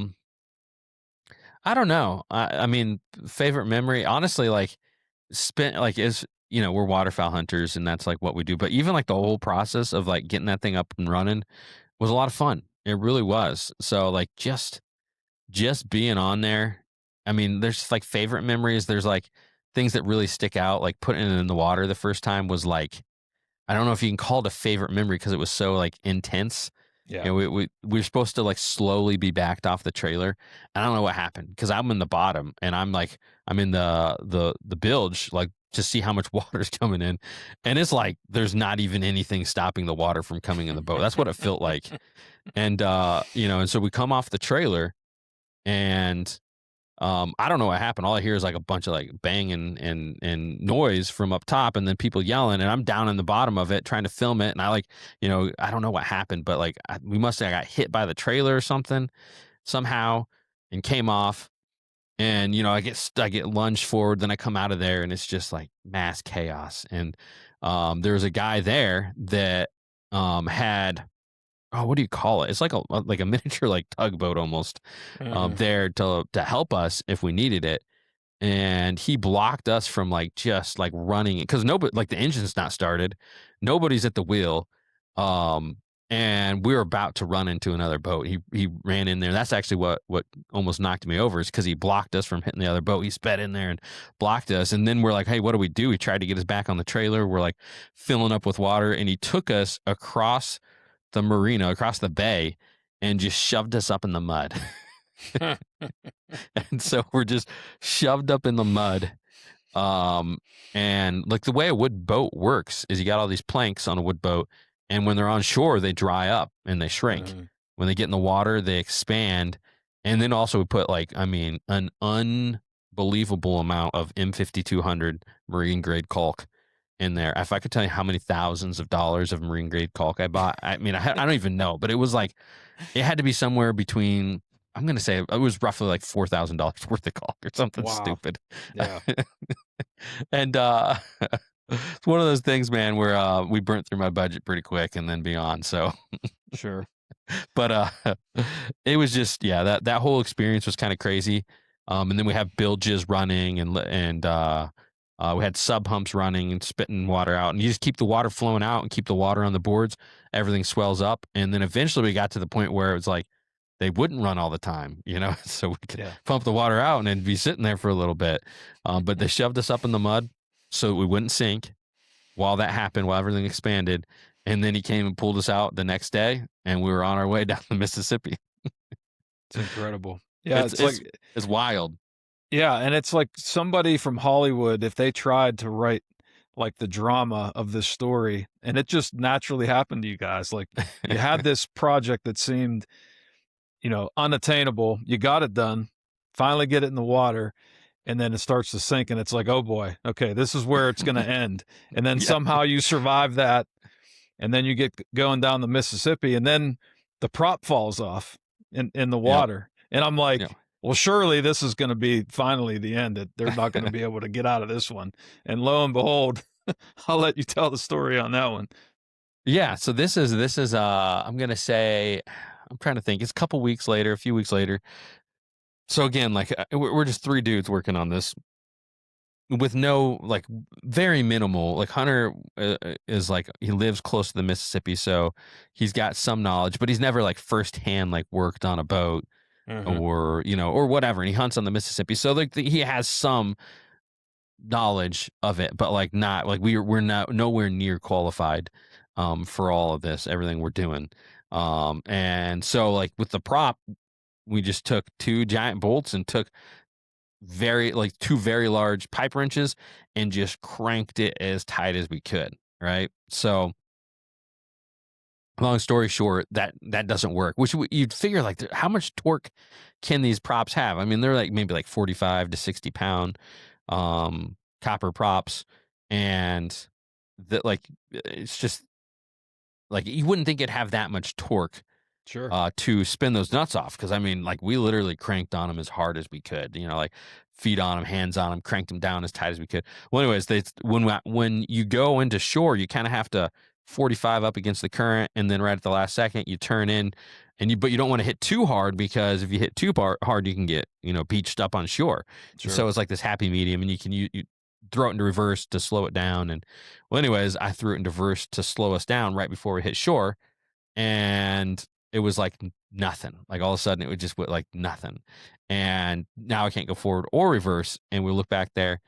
don't know. I mean, favorite memory, honestly, like we're waterfowl hunters, and that's like what we do. But even like the whole process of like getting that thing up and running was a lot of fun. It really was. So like just being on there. I mean, there's like favorite memories. There's like things that really stick out. Like putting it in the water the first time was like, I don't know if you can call it a favorite memory, because it was so like intense. Yeah. We were supposed to like slowly be backed off the trailer. I don't know what happened, because I'm in the bottom, and I'm in the bilge, like, to see how much water's coming in, and it's like there's not even anything stopping the water from coming in the boat. That's what it felt like. And and so we come off the trailer, and I don't know what happened. All I hear is like a bunch of like banging and noise from up top, and then people yelling, and I'm down in the bottom of it trying to film it. And I I don't know what happened, but like we must have got hit by the trailer or something somehow, and came off. And I get lunged forward, then I come out of there, and it's just like mass chaos. And there was a guy there that had, oh, what do you call it? It's like a miniature like tugboat almost, there to help us if we needed it. And he blocked us from like just like running, because nobody, like, the engine's not started, nobody's at the wheel, and we were about to run into another boat. He ran in there. That's actually what almost knocked me over, is because he blocked us from hitting the other boat. He sped in there and blocked us. And then we're like, hey, what do we do? He tried to get us back on the trailer. We're like filling up with water, and he took us across the marina, across the bay, and just shoved us up in the mud. And so we're just shoved up in the mud. And like the way a wood boat works is you got all these planks on a wood boat, and when they're on shore, they dry up and they shrink. When they get in the water, they expand. And then also we put an unbelievable amount of M5200 marine grade caulk in there. If I could tell you how many thousands of dollars of marine grade caulk I bought, I don't even know, but it was like, it had to be somewhere between, I'm going to say it was roughly like $4,000 worth of caulk or something stupid. Yeah. And it's one of those things, man, where we burnt through my budget pretty quick and then beyond. So Sure. But it was just, that whole experience was kind of crazy. And then we have bilges running, and we had sub humps running and spitting water out, and you just keep the water flowing out and keep the water on the boards. Everything swells up. And then eventually we got to the point where it was like they wouldn't run all the time, so we could pump the water out and then be sitting there for a little bit. But they shoved us up in the mud so we wouldn't sink while that happened, while everything expanded. And then he came and pulled us out the next day, and we were on our way down the Mississippi. It's incredible. Yeah, it's wild. Yeah, and it's like somebody from Hollywood, if they tried to write like the drama of this story, and it just naturally happened to you guys. Like, you had this project that seemed, unattainable. You got it done, finally get it in the water, and then it starts to sink, and it's like, oh boy, okay, this is where it's going to end. And then somehow you survive that, and then you get going down the Mississippi, and then the prop falls off in the water. And I'm like, well, surely this is going to be finally the end, that they're not going to be able to get out of this one. And lo and behold, I'll let you tell the story on that one. Yeah. So this is, I'm going to say, I'm trying to think, it's a few weeks later. So again, like we're just three dudes working on this with no, like, very minimal, like Hunter is like, he lives close to the Mississippi. So he's got some knowledge, but he's never like firsthand, like worked on a boat or, or whatever. And he hunts on the Mississippi. So like he has some knowledge of it, but like not like we're not nowhere near qualified for all of this, everything we're doing. And so like with the prop, we just took two giant bolts and took two very large pipe wrenches and just cranked it as tight as we could. Right. So long story short, that doesn't work, which you'd figure, like, how much torque can these props have? I mean, they're like maybe like 45 to 60 pound copper props, and that, like, it's just like you wouldn't think it'd have that much torque to spin those nuts off. Because I mean, like, we literally cranked on them as hard as we could, like feet on them, hands on them, cranked them down as tight as we could. Well, anyways, when you go into shore, you kind of have to 45 up against the current, and then right at the last second you turn in, but you don't want to hit too hard, because if you hit too hard, you can get beached up on shore. So it's like this happy medium, and you throw it into reverse to slow it down. And well, anyways, I threw it into reverse to slow us down right before we hit shore, and it was like nothing. Like all of a sudden it would just went like nothing, and now I can't go forward or reverse. And we look back there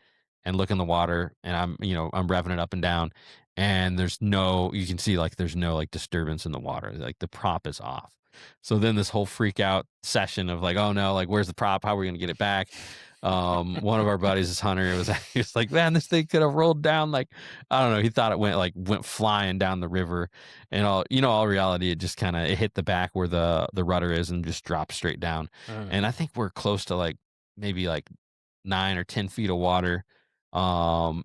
and look in the water, and I'm revving it up and down, and you can see like there's no like disturbance in the water. Like the prop is off. So then this whole freak out session of like, oh no, like where's the prop? How are we going to get it back? One of our buddies is Hunter. He was like, man, this thing could have rolled down. Like, I don't know. He thought it went flying down the river, and all reality, it just kind of, it hit the back where the rudder is and just dropped straight down. And I think we're close to like maybe like 9 or 10 feet of water. And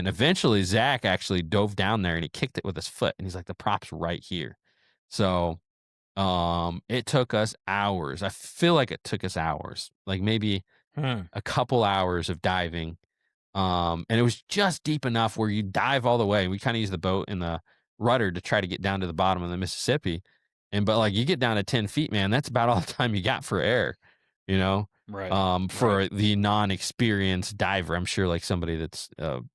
eventually Zach actually dove down there and he kicked it with his foot, and he's like, the prop's right here. So, it took us hours. I feel like it took us hours, like maybe a couple hours of diving. And it was just deep enough where you dive all the way. We kind of use the boat and the rudder to try to get down to the bottom of the Mississippi. But like you get down to 10 feet, man, that's about all the time you got for air, Right. For the non-experienced diver. I'm sure like somebody that's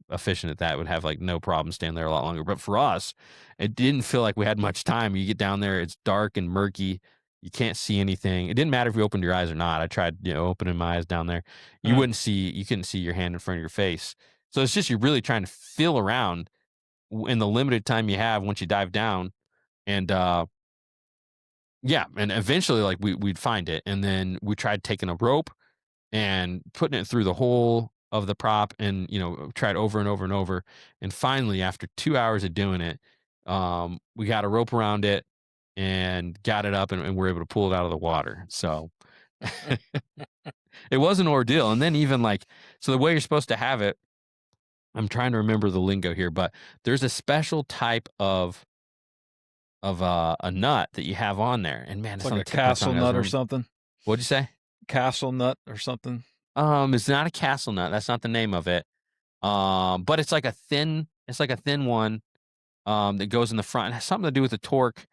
efficient at that would have like no problem staying there a lot longer. But for us, it didn't feel like we had much time. You get down there, it's dark and murky. You can't see anything. It didn't matter if you opened your eyes or not. I tried, opening my eyes down there. You couldn't see your hand in front of your face. So it's just, you're really trying to feel around in the limited time you have once you dive down. And, and eventually like we'd find it. And then we tried taking a rope and putting it through the hole of the prop, and, tried over and over and over. And finally, after 2 hours of doing it, we got a rope around it and got it up, and we're able to pull it out of the water. So it was an ordeal. And then even like, so the way you're supposed to have it, I'm trying to remember the lingo here, but there's a special type of a nut that you have on there. And man, it's like a castle nut or something. What'd you say? Castle nut or something. It's not a castle nut. That's not the name of it. But it's like a thin one that goes in the front. It has something to do with the torque.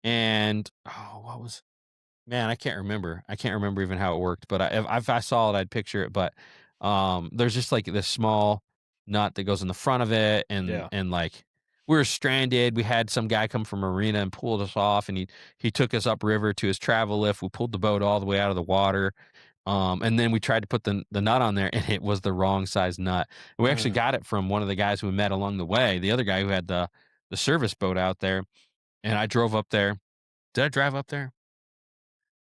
And I can't remember. I can't remember even how it worked, but if I saw it, I'd picture it. But there's just like this small nut that goes in the front of it, and like we were stranded. We had some guy come from Marina and pulled us off, and he took us upriver to his travel lift. We pulled the boat all the way out of the water. And then we tried to put the nut on there, and it was the wrong size nut. We actually got it from one of the guys who we met along the way, the other guy who had the service boat out there. And I drove up there. Did I drive up there?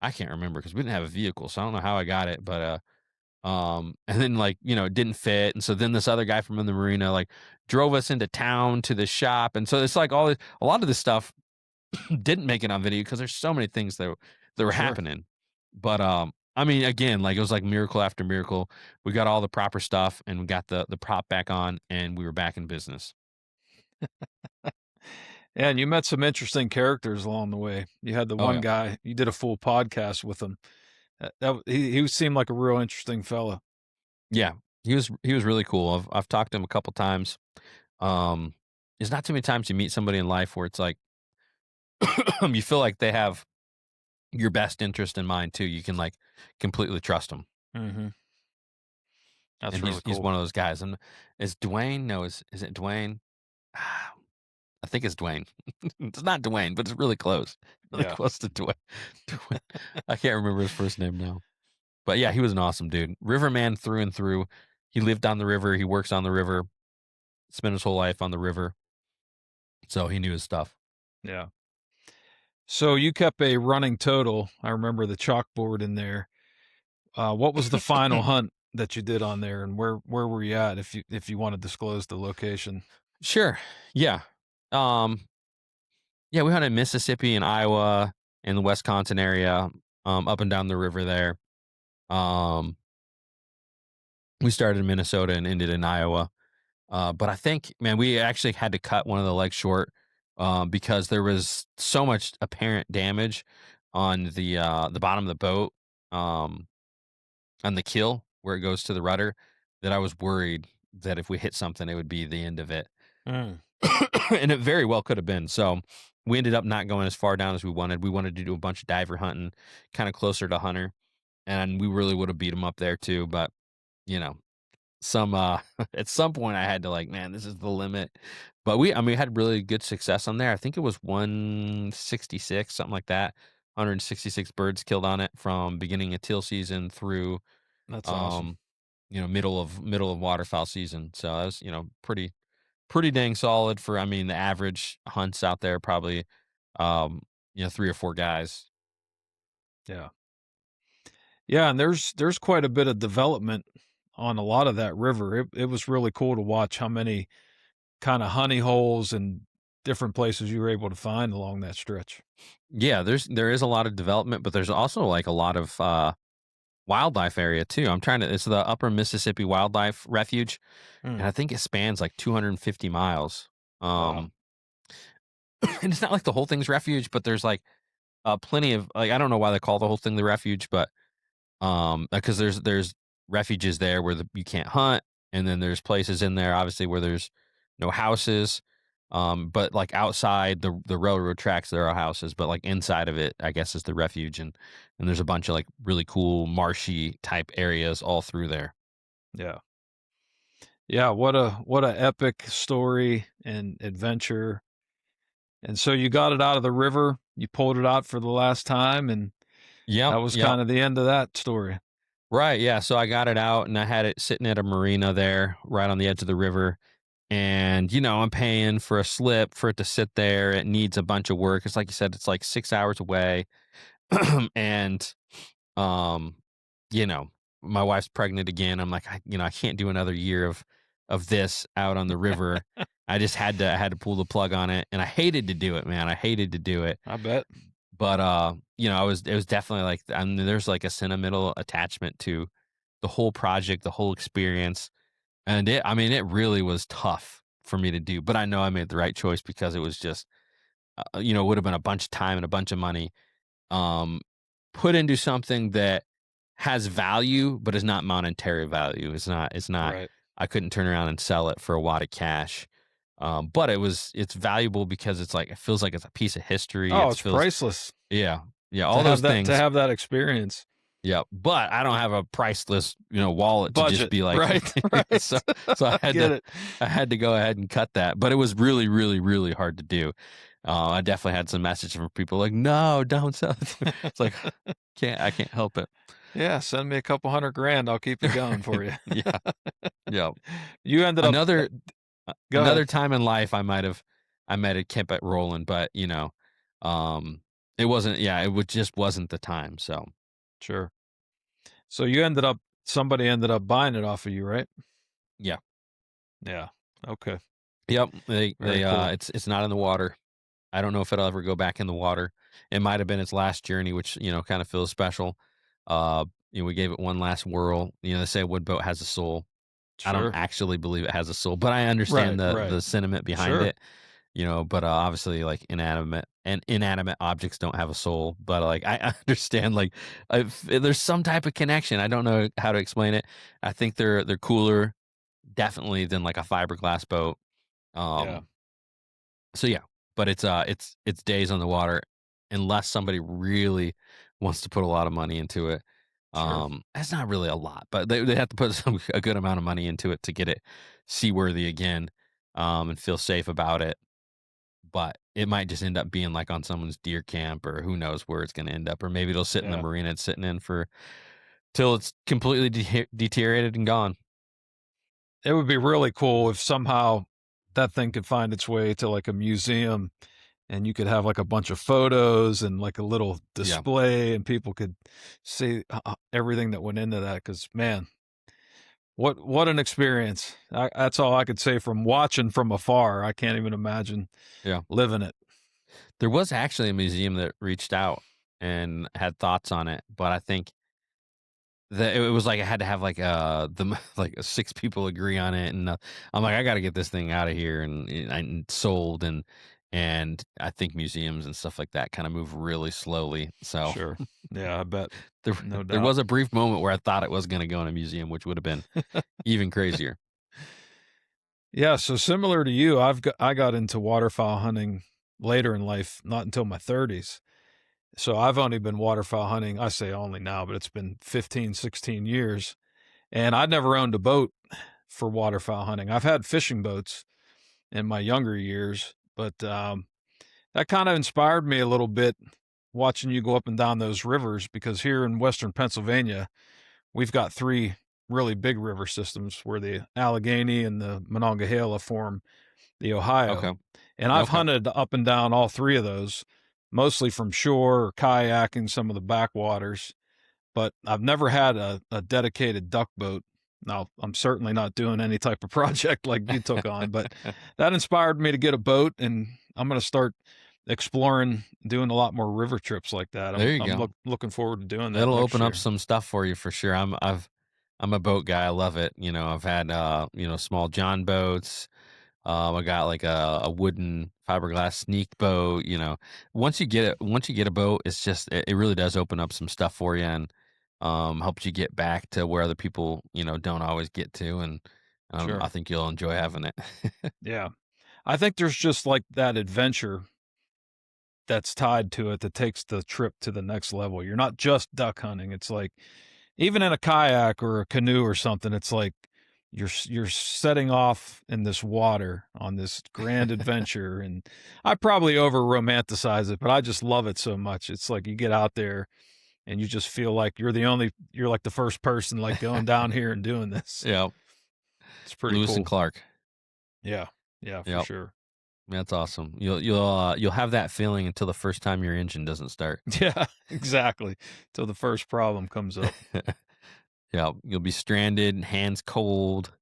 I can't remember, because we didn't have a vehicle, so I don't know how I got it. But and then like, it didn't fit. And so then this other guy from the marina like drove us into town to the shop. And so it's like a lot of this stuff didn't make it on video because there's so many things that were happening. But I mean, again, like it was like miracle after miracle. We got all the proper stuff and we got the prop back on and we were back in business. Yeah, and you met some interesting characters along the way. You had the Oh one yeah. guy, you did a full podcast with him. He seemed like a real interesting fella. Yeah. He was really cool. I've talked to him a couple times. Um, there's not too many times you meet somebody in life where it's like you feel like they have your best interest in mind too. You can like completely trust them. Mm-hmm. That's And really he's cool. one of those guys. And is Dwayne? No, is it Dwayne? I think it's Dwayne. It's not Dwayne, but it's really close. Really Yeah. close to Dwayne. Dwayne. I can't remember his first name now. But yeah, he was an awesome dude. Riverman through and through. He lived on the river. He works on the river. Spent his whole life on the river. So he knew his stuff. Yeah. So you kept a running total. I remember the chalkboard in there. What was the final hunt that you did on there, and where were you at? If you want to disclose the location. Sure. Yeah. Um, yeah, we hunted in Mississippi and Iowa and the Wisconsin area, up and down the river there. Um, we started in Minnesota and ended in Iowa. But I think, man, we actually had to cut one of the legs short because there was so much apparent damage on the bottom of the boat, on the keel where it goes to the rudder, that I was worried that if we hit something, it would be the end of it. Mm. And it very well could have been. So we ended up not going as far down as we wanted. We wanted to do a bunch of diver hunting, kind of closer to Hunter, and we really would have beat him up there too. But you know, some at some point I had to like, man, this is the limit. But we had really good success on there. I think it was 166, something like that. 166 birds killed on it from beginning of teal season through That's awesome. middle of waterfowl season. So that was, pretty dang solid for, I mean, the average hunts out there probably 3 or 4 guys. Yeah. Yeah, and there's quite a bit of development on a lot of that river. It was really cool to watch how many kind of honey holes and different places you were able to find along that stretch. Yeah, there is a lot of development, but there's also like a lot of wildlife area too. It's the Upper Mississippi Wildlife Refuge, and Mm. I think it spans like 250 miles. Wow. And it's not like the whole thing's refuge, but there's like plenty of, like, I don't know why they call the whole thing the refuge, but because there's refuges there where you can't hunt, and then there's places in there obviously where there's no houses. But like outside the railroad tracks there are houses, but like inside of it, I guess, is the refuge, and there's a bunch of like really cool marshy type areas all through there. Yeah. Yeah, what a epic story and adventure. And so you got it out of the river, you pulled it out for the last time, and that Yep, was yep. kind of the end of that story. Right, yeah. So I got it out and I had it sitting at a marina there, right on the edge of the river. And I'm paying for a slip for it to sit there. It needs a bunch of work. It's like you said, it's like 6 hours away. And um, you know, my wife's pregnant again. I'm like, I can't do another year of this out on the river. I had to pull the plug on it, and I hated to do it, man. I hated to do it. I bet. But it was definitely like, I mean, there's like a sentimental attachment to the whole project, the whole experience. And it really was tough for me to do, but I know I made the right choice because it was just, it would have been a bunch of time and a bunch of money, um, put into something that has value, but is not monetary value. It's not, Right. I couldn't turn around and sell it for a wad of cash. But it's valuable because it's like, it feels like it's a piece of history. Oh, It it's feels, priceless yeah, yeah, to all have those that to things. have that experience. Yeah, but I don't have a priceless, wallet to just Budget, be like, right, right. so I had Get to it. I had to go ahead and cut that. But it was really, really, really hard to do. I definitely had some messages from people like, "No, don't sell it." It's like, I can't help it. Yeah, send me a couple $100,000, I'll keep it going for you. Yeah, yeah. You ended up Another go another ahead. time in life, I might have kept it rolling, but it wasn't. Yeah, just wasn't the time. So Sure. So somebody ended up buying it off of you, right? yeah, Yeah. Okay. yep. They Very cool. it's not in the water. I don't know if it'll ever go back in the water. It might have been its last journey, which, kind of feels special. we gave it one last whirl. They say a wood boat has a soul. I don't Sure. actually believe it has a soul, but I understand Right. the sentiment behind Sure. it. But obviously, like inanimate objects don't have a soul. But like I understand, like there's some type of connection. I don't know how to explain it. I think they're cooler, definitely, than like a fiberglass boat. Yeah. So yeah, but it's days on the water, unless somebody really wants to put a lot of money into it. Sure. That's not really a lot, but they have to put a good amount of money into it to get it seaworthy again, and feel safe about it. But it might just end up being like on someone's deer camp, or who knows where it's going to end up, or maybe it'll sit in the Yeah. marina it's sitting in for till it's completely deteriorated and gone. It would be really cool if somehow that thing could find its way to like a museum and you could have like a bunch of photos and like a little Yeah, display and people could see everything that went into that. Cause man, what an experience. That's all I could say from watching from afar. I can't even imagine yeah. living it. There was actually a museum that reached out and had thoughts on it, but I think that it was like I had to have like like six people agree on it, and I'm like, I got to get this thing out of here and sold, and I think museums and stuff like that kind of move really slowly. So Sure. Yeah, I bet. there No there doubt. was a brief moment where I thought it was going to go in a museum, which would have been even crazier. Yeah, so similar to you, I got into waterfowl hunting later in life, not until my 30s. So I've only been waterfowl hunting, I say only now, but it's been 15, 16 years. And I'd never owned a boat for waterfowl hunting. I've had fishing boats in my younger years, but that kind of inspired me a little bit watching you go up and down those rivers because here in Western Pennsylvania, we've got three really big river systems where the Allegheny and the Monongahela form the Ohio. Okay, And I've okay, hunted up and down all three of those, mostly from shore or kayaking some of the backwaters, but I've never had a dedicated duck boat. Now, I'm certainly not doing any type of project like you took on, but that inspired me to get a boat, and I'm going to start exploring, doing a lot more river trips like that. there I'm you I'm go. looking forward to doing that It'll next open up year. some stuff for you for sure. I'm a boat guy. I love it. I've had small John boats. I got like a wooden fiberglass sneak boat. Once you get a boat, it really does open up some stuff for you, and helps you get back to where other people don't always get to, and I Sure. think you'll enjoy having it. Yeah. I think there's just like that adventure that's tied to it that takes the trip to the next level. You're not just duck hunting. It's like even in a kayak or a canoe or something, it's like you're setting off in this water on this grand adventure. And I probably over romanticize it, but I just love it so much. It's like you get out there and you just feel like you're like the first person like going down here and doing this. Yeah, It's pretty Lewis and cool. Clark. Yeah. Yeah, for Yep, sure. that's awesome. You'll have that feeling until the first time your engine doesn't start. Yeah, exactly. Till the first problem comes up. Yeah, you'll be stranded, hands cold,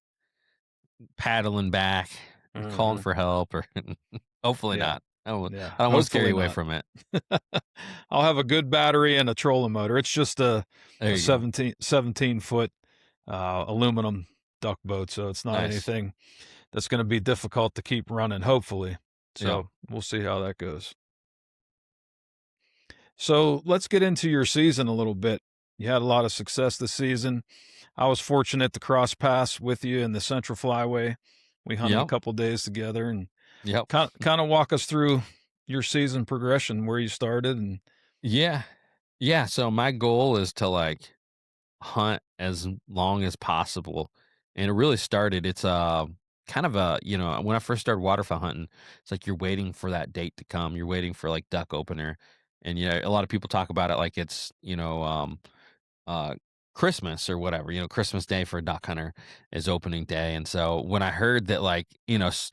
paddling back, calling Hmm. for help, or hopefully Yeah. not. I don't, Yeah. I don't want to scare Hopefully you away not. from it. I'll have a good battery and a trolling motor. It's just There a you go. 17 foot aluminum duck boat, so it's not Nice. anything that's going to be difficult to keep running, hopefully. Yeah. So we'll see how that goes. So let's get into your season a little bit. You had a lot of success this season. I was fortunate to cross paths with you in the Central Flyway. We hunted a Yep. couple days together and Yep. kind of walk us through your season progression, where you started and Yeah. Yeah. So my goal is to like hunt as long as possible. And it really started, it's kind of when I first started waterfowl hunting, it's like you're waiting for that date to come. You're waiting for like duck opener. And a lot of people talk about it like it's, uh, Christmas or whatever, Christmas Day for a duck hunter is opening day. And so when I heard that, like, because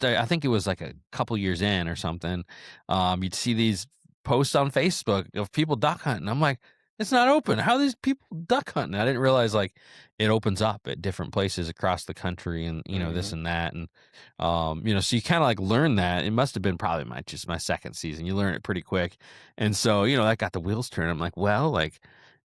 I think it was like a couple years in or something, you'd see these posts on Facebook of people duck hunting. I'm like, it's not open. How are these people duck hunting? I didn't realize like it opens up at different places across the country, and this Mhm. and that, and so you kind of like learn that. It must have been probably my second season. You learn it pretty quick, and so that got the wheels turning. I'm like, well, like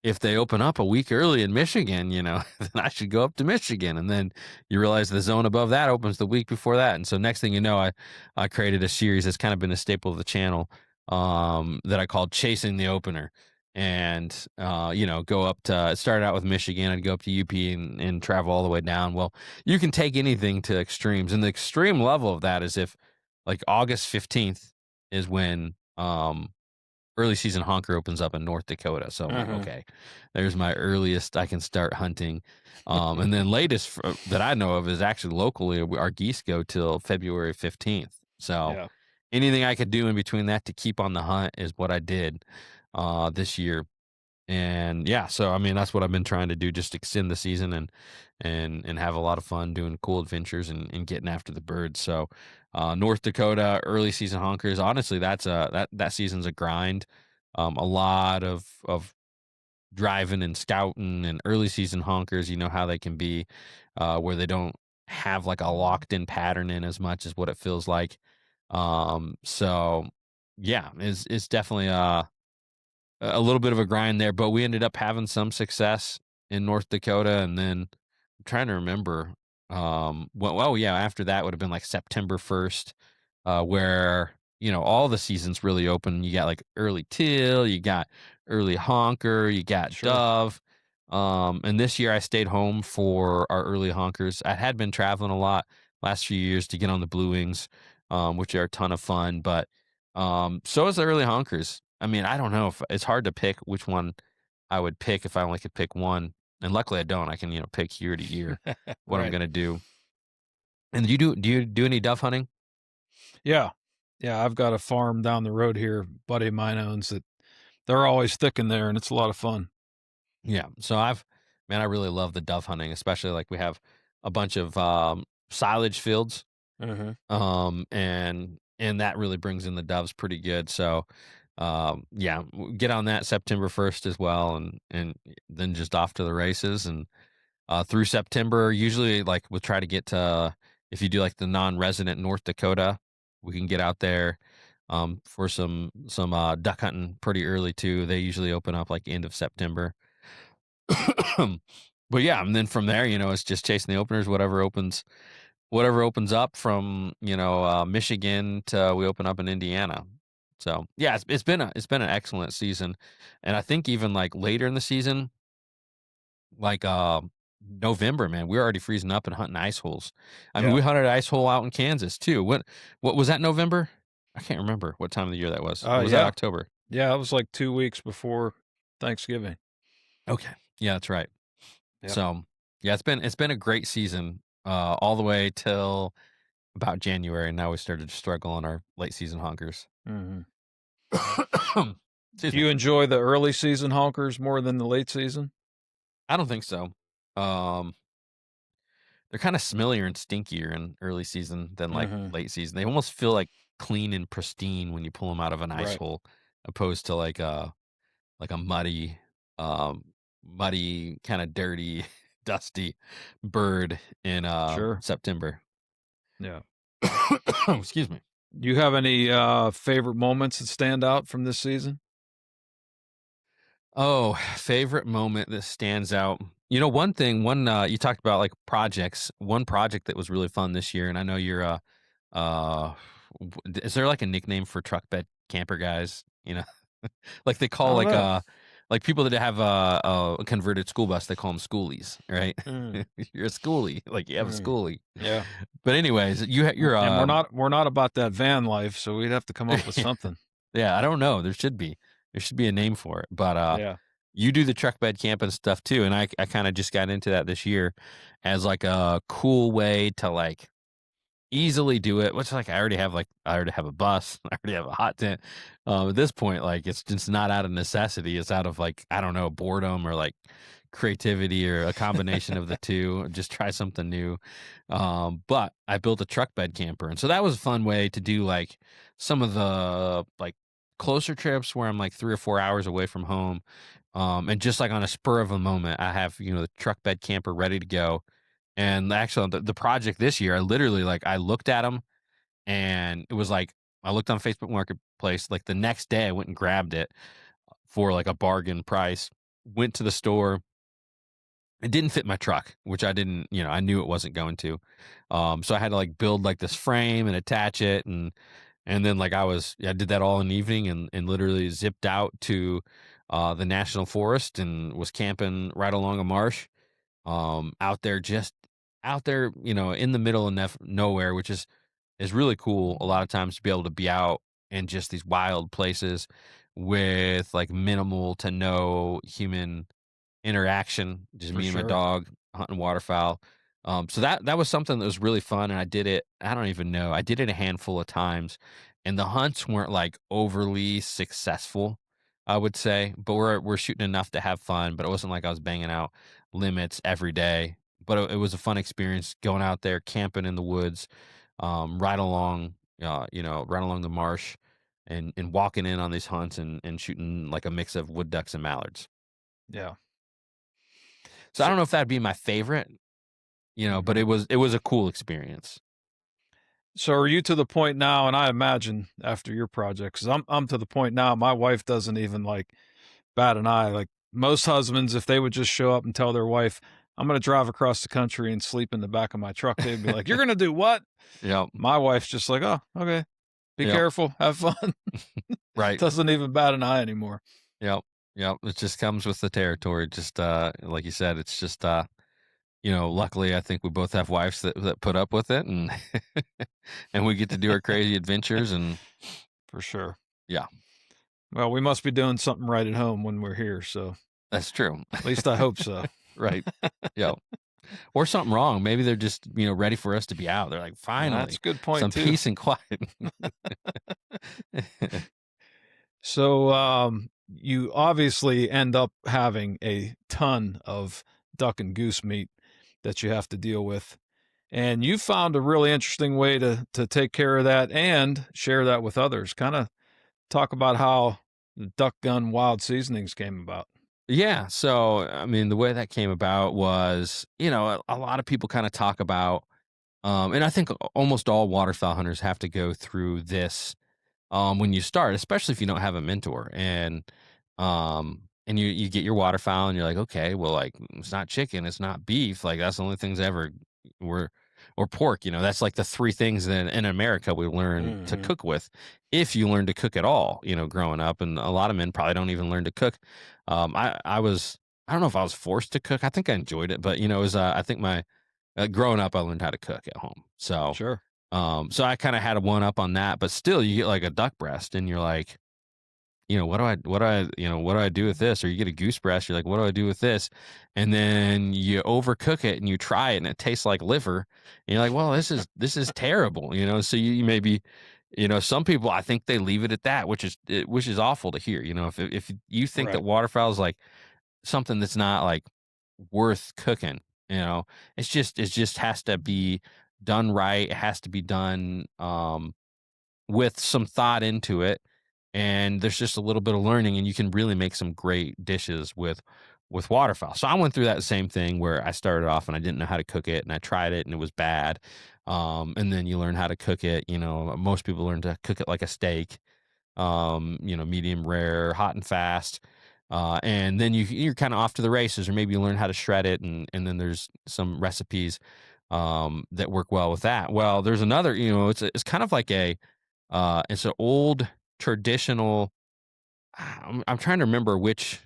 if they open up a week early in Michigan, then I should go up to Michigan. And then you realize the zone above that opens the week before that. And so next thing you know, I created a series that's kind of been a staple of the channel, that I called Chasing the Opener. And, go up to, it started out with Michigan. I'd go up to UP and travel all the way down. Well, you can take anything to extremes. And the extreme level of that is if like August 15th is when, early season honker opens up in North Dakota. So I'm like, okay, there's my earliest I can start hunting. And then latest that I know of is actually locally, our geese go till February 15th. So anything I could do in between that to keep on the hunt is what I did this year. And so I mean that's what I've been trying to do, just extend the season and have a lot of fun doing cool adventures and getting after the birds. So North Dakota early season honkers, honestly, that's that season's a grind. A lot of driving and scouting, and early season honkers, you know how they can be, where they don't have like a locked in pattern in as much as what it feels like. So yeah, it's definitely a little bit of a grind there, but we ended up having some success in North Dakota. And then I'm trying to remember, after that would have been like September 1st, where, all the seasons really open. You got like early teal, you got early honker, you got dove. And this year I stayed home for our early honkers. I had been traveling a lot last few years to get on the blue wings, which are a ton of fun, but so is the early honkers. I mean, I don't know if it's hard to pick which one I would pick if I only could pick one. And luckily I don't. I can, pick year to year what I'm going to do. And do you do any dove hunting? Yeah. Yeah. I've got a farm down the road here, buddy of mine owns that. They're always thick in there and it's a lot of fun. Yeah. So I really love the dove hunting, especially like we have a bunch of silage fields. And that really brings in the doves pretty good. So get on that September 1st as well, and then just off to the races. And through September, usually like we'll try to get to, if you do like the non-resident North Dakota, we can get out there for some duck hunting pretty early too. They usually open up like end of September. But yeah, and then from there, it's just chasing the openers, whatever opens up from, Michigan to we open up in Indiana. So yeah, it's been an excellent season. And I think even like later in the season, like November, man, we were already freezing up and hunting ice holes. I mean, we hunted an ice hole out in Kansas too. What was that, November? I can't remember what time of the year that was. Was that October? Yeah, it was like 2 weeks before Thanksgiving. Okay. Yeah, that's right. Yep. So yeah, it's been a great season all the way till about January. And now we started to struggle on our late season honkers. Do you enjoy the early season honkers more than the late season? I don't think so. They're kind of smellier and stinkier in early season than like late season. They almost feel like clean and pristine when you pull them out of an ice hole, opposed to like a muddy kind of dirty, dusty bird in September. Yeah. Excuse me. Do you have any favorite moments that stand out from this season? Oh, favorite moment that stands out. You talked about like projects. One project that was really fun this year, and I know you're is there like a nickname for truck bed camper guys? Like they call like people that have a converted school bus, they call them schoolies, right? You're a schoolie, like you have a schoolie. Yeah. But anyways, you're and we're not about that van life, so we'd have to come up with something. Yeah, I don't know. There should be a name for it. But you do the truck bed camping stuff too, and I kind of just got into that this year as like a cool way to like easily do it, which like I already have a bus, I already have a hot tent. At this point, like it's just not out of necessity, it's out of like, I don't know, boredom or like creativity or a combination of the two. Just try something new. But I built a truck bed camper, and so that was a fun way to do like some of the like closer trips where I'm like 3 or 4 hours away from home. And just like on a spur of a moment, I have, the truck bed camper ready to go. And actually, the project this year, I literally I looked at them, and it was like I looked on Facebook Marketplace. Like the next day, I went and grabbed it for like a bargain price, went to the store. It didn't fit my truck, which I didn't, I knew it wasn't going to. So I had to like build like this frame and attach it, and then like I did that all in the evening, and literally zipped out to the national forest and was camping right along a marsh, out there, just out there, in the middle of nowhere, which is really cool a lot of times to be able to be out in just these wild places with like minimal to no human interaction, just For me and my sure. dog hunting waterfowl. So that was something that was really fun, and I did it. I don't even know. I did it a handful of times, and the hunts weren't like overly successful, I would say. But we're shooting enough to have fun. But it wasn't like I was banging out limits every day. But it was a fun experience going out there camping in the woods, right along, right along the marsh, and walking in on these hunts and shooting like a mix of wood ducks and mallards. Yeah. So I don't know if that'd be my favorite, but it was a cool experience. So are you to the point now, and I imagine after your project, because I'm to the point now, my wife doesn't even like bat an eye. Like most husbands, if they would just show up and tell their wife, I'm going to drive across the country and sleep in the back of my truck, they'd be like, you're going to do what? Yep. My wife's just like, oh, okay. Be Yep. careful. Have fun. Right. Doesn't even bat an eye anymore. Yep. Yep. It just comes with the territory. Just like you said, it's just luckily I think we both have wives that put up with it, and and we get to do our crazy adventures, and For sure. yeah. Well, we must be doing something right at home when we're here. So That's true. at least I hope so. Right. Yep. Or something wrong. Maybe they're just, ready for us to be out. They're like, finally, That's a good point, some too. peace and quiet. So you obviously end up having a ton of duck and goose meat that you have to deal with. And you found a really interesting way to take care of that and share that with others. Kind of talk about how the duck gun wild seasonings came about. Yeah. So, I mean, the way that came about was, a lot of people kind of talk about, and I think almost all waterfowl hunters have to go through this, when you start, especially if you don't have a mentor, and you get your waterfowl and you're like, okay, well, like it's not chicken, it's not beef, like that's the only things ever were, or pork, that's like the three things that in America we learn to cook with, if you learn to cook at all, growing up. And a lot of men probably don't even learn to cook. I don't know if I was forced to cook. I think I enjoyed it, but it was I think my growing up I learned how to cook at home. So Sure. so I kind of had a one up on that, but still you get like a duck breast and you're like, what do I do with this? Or you get a goose breast, you're like, what do I do with this? And then you overcook it and you try it and it tastes like liver. And you're like, well, this is terrible, So you maybe, some people, I think they leave it at that, which is awful to hear. If you think that Right. waterfowl is like something that's not like worth cooking, it just has to be done right. It has to be done with some thought into it, and there's just a little bit of learning, and you can really make some great dishes with waterfowl. So I went through that same thing where I started off and I didn't know how to cook it, and I tried it and it was bad. And then you learn how to cook it. Most people learn to cook it like a steak, medium rare, hot and fast. And then you're kind of off to the races, or maybe you learn how to shred it, and then there's some recipes that work well with that. Well, there's another, it's kind of like it's an old traditional. I'm trying to remember which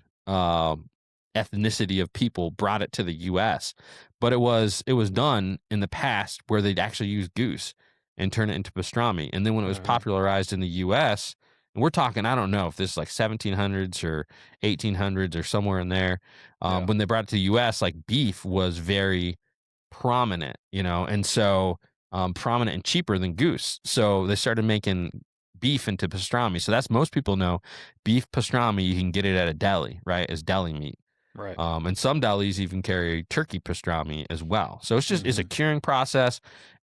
ethnicity of people brought it to the U.S., but it was done in the past where they'd actually use goose and turn it into pastrami, and then when it was popularized in the U.S., and we're talking, I don't know if this is like 1700s or 1800s or somewhere in there, when they brought it to the U.S., like beef was very prominent, and so prominent and cheaper than goose. So they started making beef into pastrami. So that's, most people know beef pastrami, you can get it at a deli, right? As deli meat. Right. And some delis even carry turkey pastrami as well. So it's a curing process,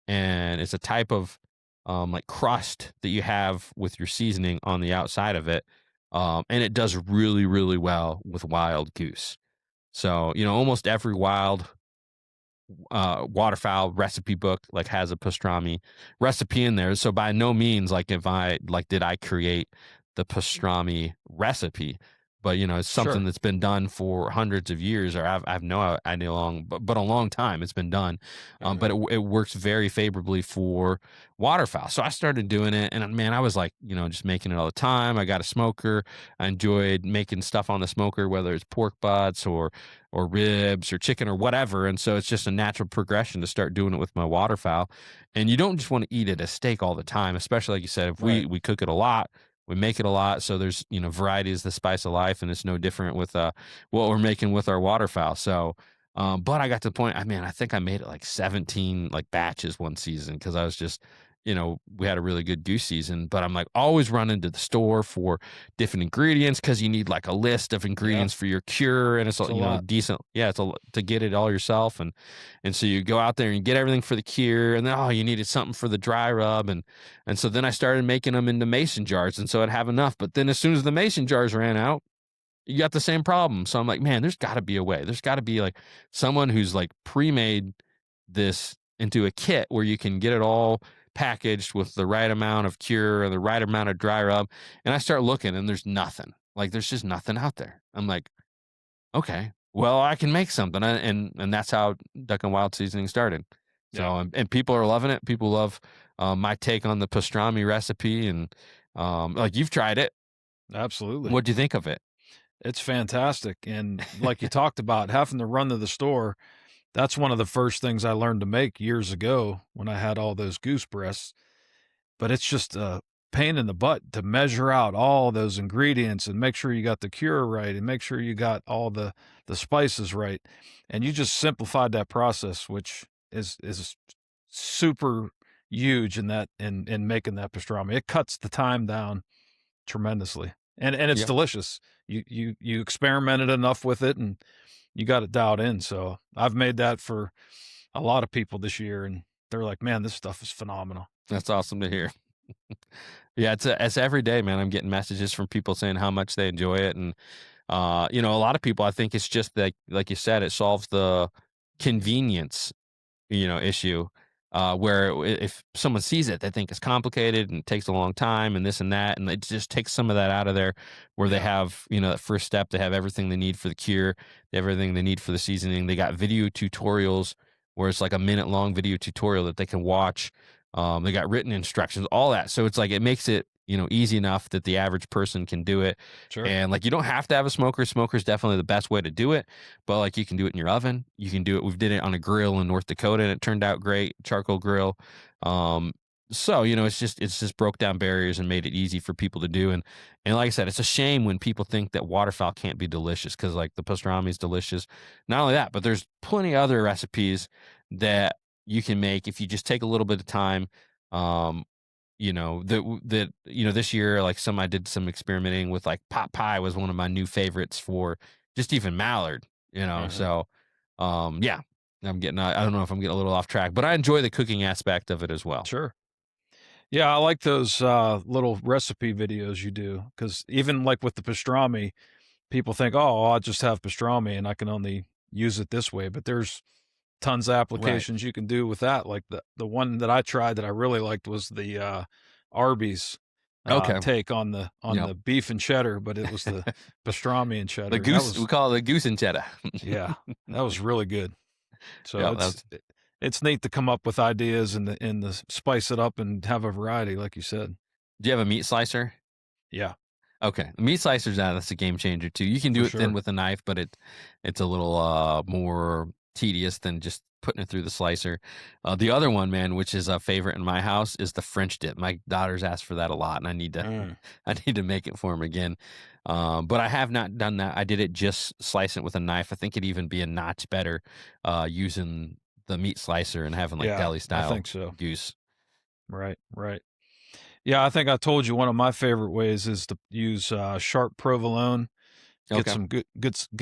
and it's a type of like crust that you have with your seasoning on the outside of it. And it does really, really well with wild goose. So, almost every wild waterfowl recipe book like has a pastrami recipe in there. So by no means did I create the pastrami recipe, but it's something Sure. that's been done for hundreds of years, or I've no idea long, but a long time it's been done. But it works very favorably for waterfowl. So I started doing it, and man, I was like, just making it all the time. I got a smoker. I enjoyed making stuff on the smoker, whether it's pork butts or ribs or chicken or whatever. And so it's just a natural progression to start doing it with my waterfowl. And you don't just want to eat it as steak all the time, especially like you said, if Right. we cook it a lot. We make it a lot, so there's variety is the spice of life, and it's no different with what we're making with our waterfowl. So, but I got to the point. I think I made it like 17 like batches one season because I was just we had a really good goose season. But I'm like always running to the store for different ingredients because you need like a list of ingredients for your cure, and it's a lot. decent. Yeah, it's to get it all yourself, and so you go out there and you get everything for the cure, and then you needed something for the dry rub, and so then I started making them into mason jars, and so I'd have enough. But then as soon as the mason jars ran out, you got the same problem. So I'm like, man, there's got to be a way. There's got to be like someone who's like pre-made this into a kit where you can get it all packaged with the right amount of cure and the right amount of dry rub. And I start looking, and there's nothing. Like there's just nothing out there. I'm like, okay, well, I can make something, and that's how Duck and Wild seasoning started. So and people are loving it. People love my take on the pastrami recipe, and like you've tried it. Absolutely. What'd you think of it? It's fantastic. And like you talked about, having to run to the store, that's one of the first things I learned to make years ago when I had all those goose breasts. But it's just a pain in the butt to measure out all those ingredients and make sure you got the cure right and make sure you got all the spices right. And you just simplified that process, which is super huge in that in making that pastrami. It cuts the time down tremendously. And it's Yep. delicious. You experimented enough with it and you got it dialed in. So I've made that for a lot of people this year, and they're like, man, this stuff is phenomenal. That's awesome to hear. Yeah, it's every day, man. I'm getting messages from people saying how much they enjoy it, and a lot of people, I think it's just that, like you said, it solves the convenience issue, where if someone sees it, they think it's complicated and it takes a long time and this and that, and it just takes some of that out of there, where they have that first step. They have everything they need for the cure, they have everything they need for the seasoning. They got video tutorials where it's like a minute long video tutorial that they can watch. They got written instructions, all that. So it's like it makes it easy enough that the average person can do it. Sure. And like you don't have to have a smoker. Smoker is definitely the best way to do it. But like you can do it in your oven. You can do it. We've did it on a grill in North Dakota, and it turned out great. Charcoal grill. So it's just broke down barriers and made it easy for people to do. And like I said, it's a shame when people think that waterfowl can't be delicious, because like the pastrami is delicious. Not only that, but there's plenty of other recipes that you can make if you just take a little bit of time. This year, like I did some experimenting with, like pot pie was one of my new favorites for just even mallard, so, yeah, I don't know if I'm getting a little off track, but I enjoy the cooking aspect of it as well. Sure. Yeah, I like those little recipe videos you do, because even like with the pastrami, people think, oh, I'll just have pastrami and I can only use it this way. But there's tons of applications you can do with that. Like the one that I tried that I really liked was the Arby's take on the beef and cheddar, but it was the pastrami and cheddar. The goose, we call it the goose and cheddar. Yeah, that was really good. So Yeah, it's neat to come up with ideas and the spice it up and have a variety, like you said. Do you have a meat slicer? Yeah. Okay, the meat slicer's that's a game changer too. You can do For it thin sure. with a knife, but it's a little more tedious than just putting it through the slicer. The other one, man, which is a favorite in my house, is the French dip. My daughters ask for that a lot, and I need to make it for them again. But I have not done that. I did it just slicing it with a knife. I think it'd even be a notch better using the meat slicer and having like deli style I think so. goose. Right. Yeah, I think I told you one of my favorite ways is to use sharp provolone. Get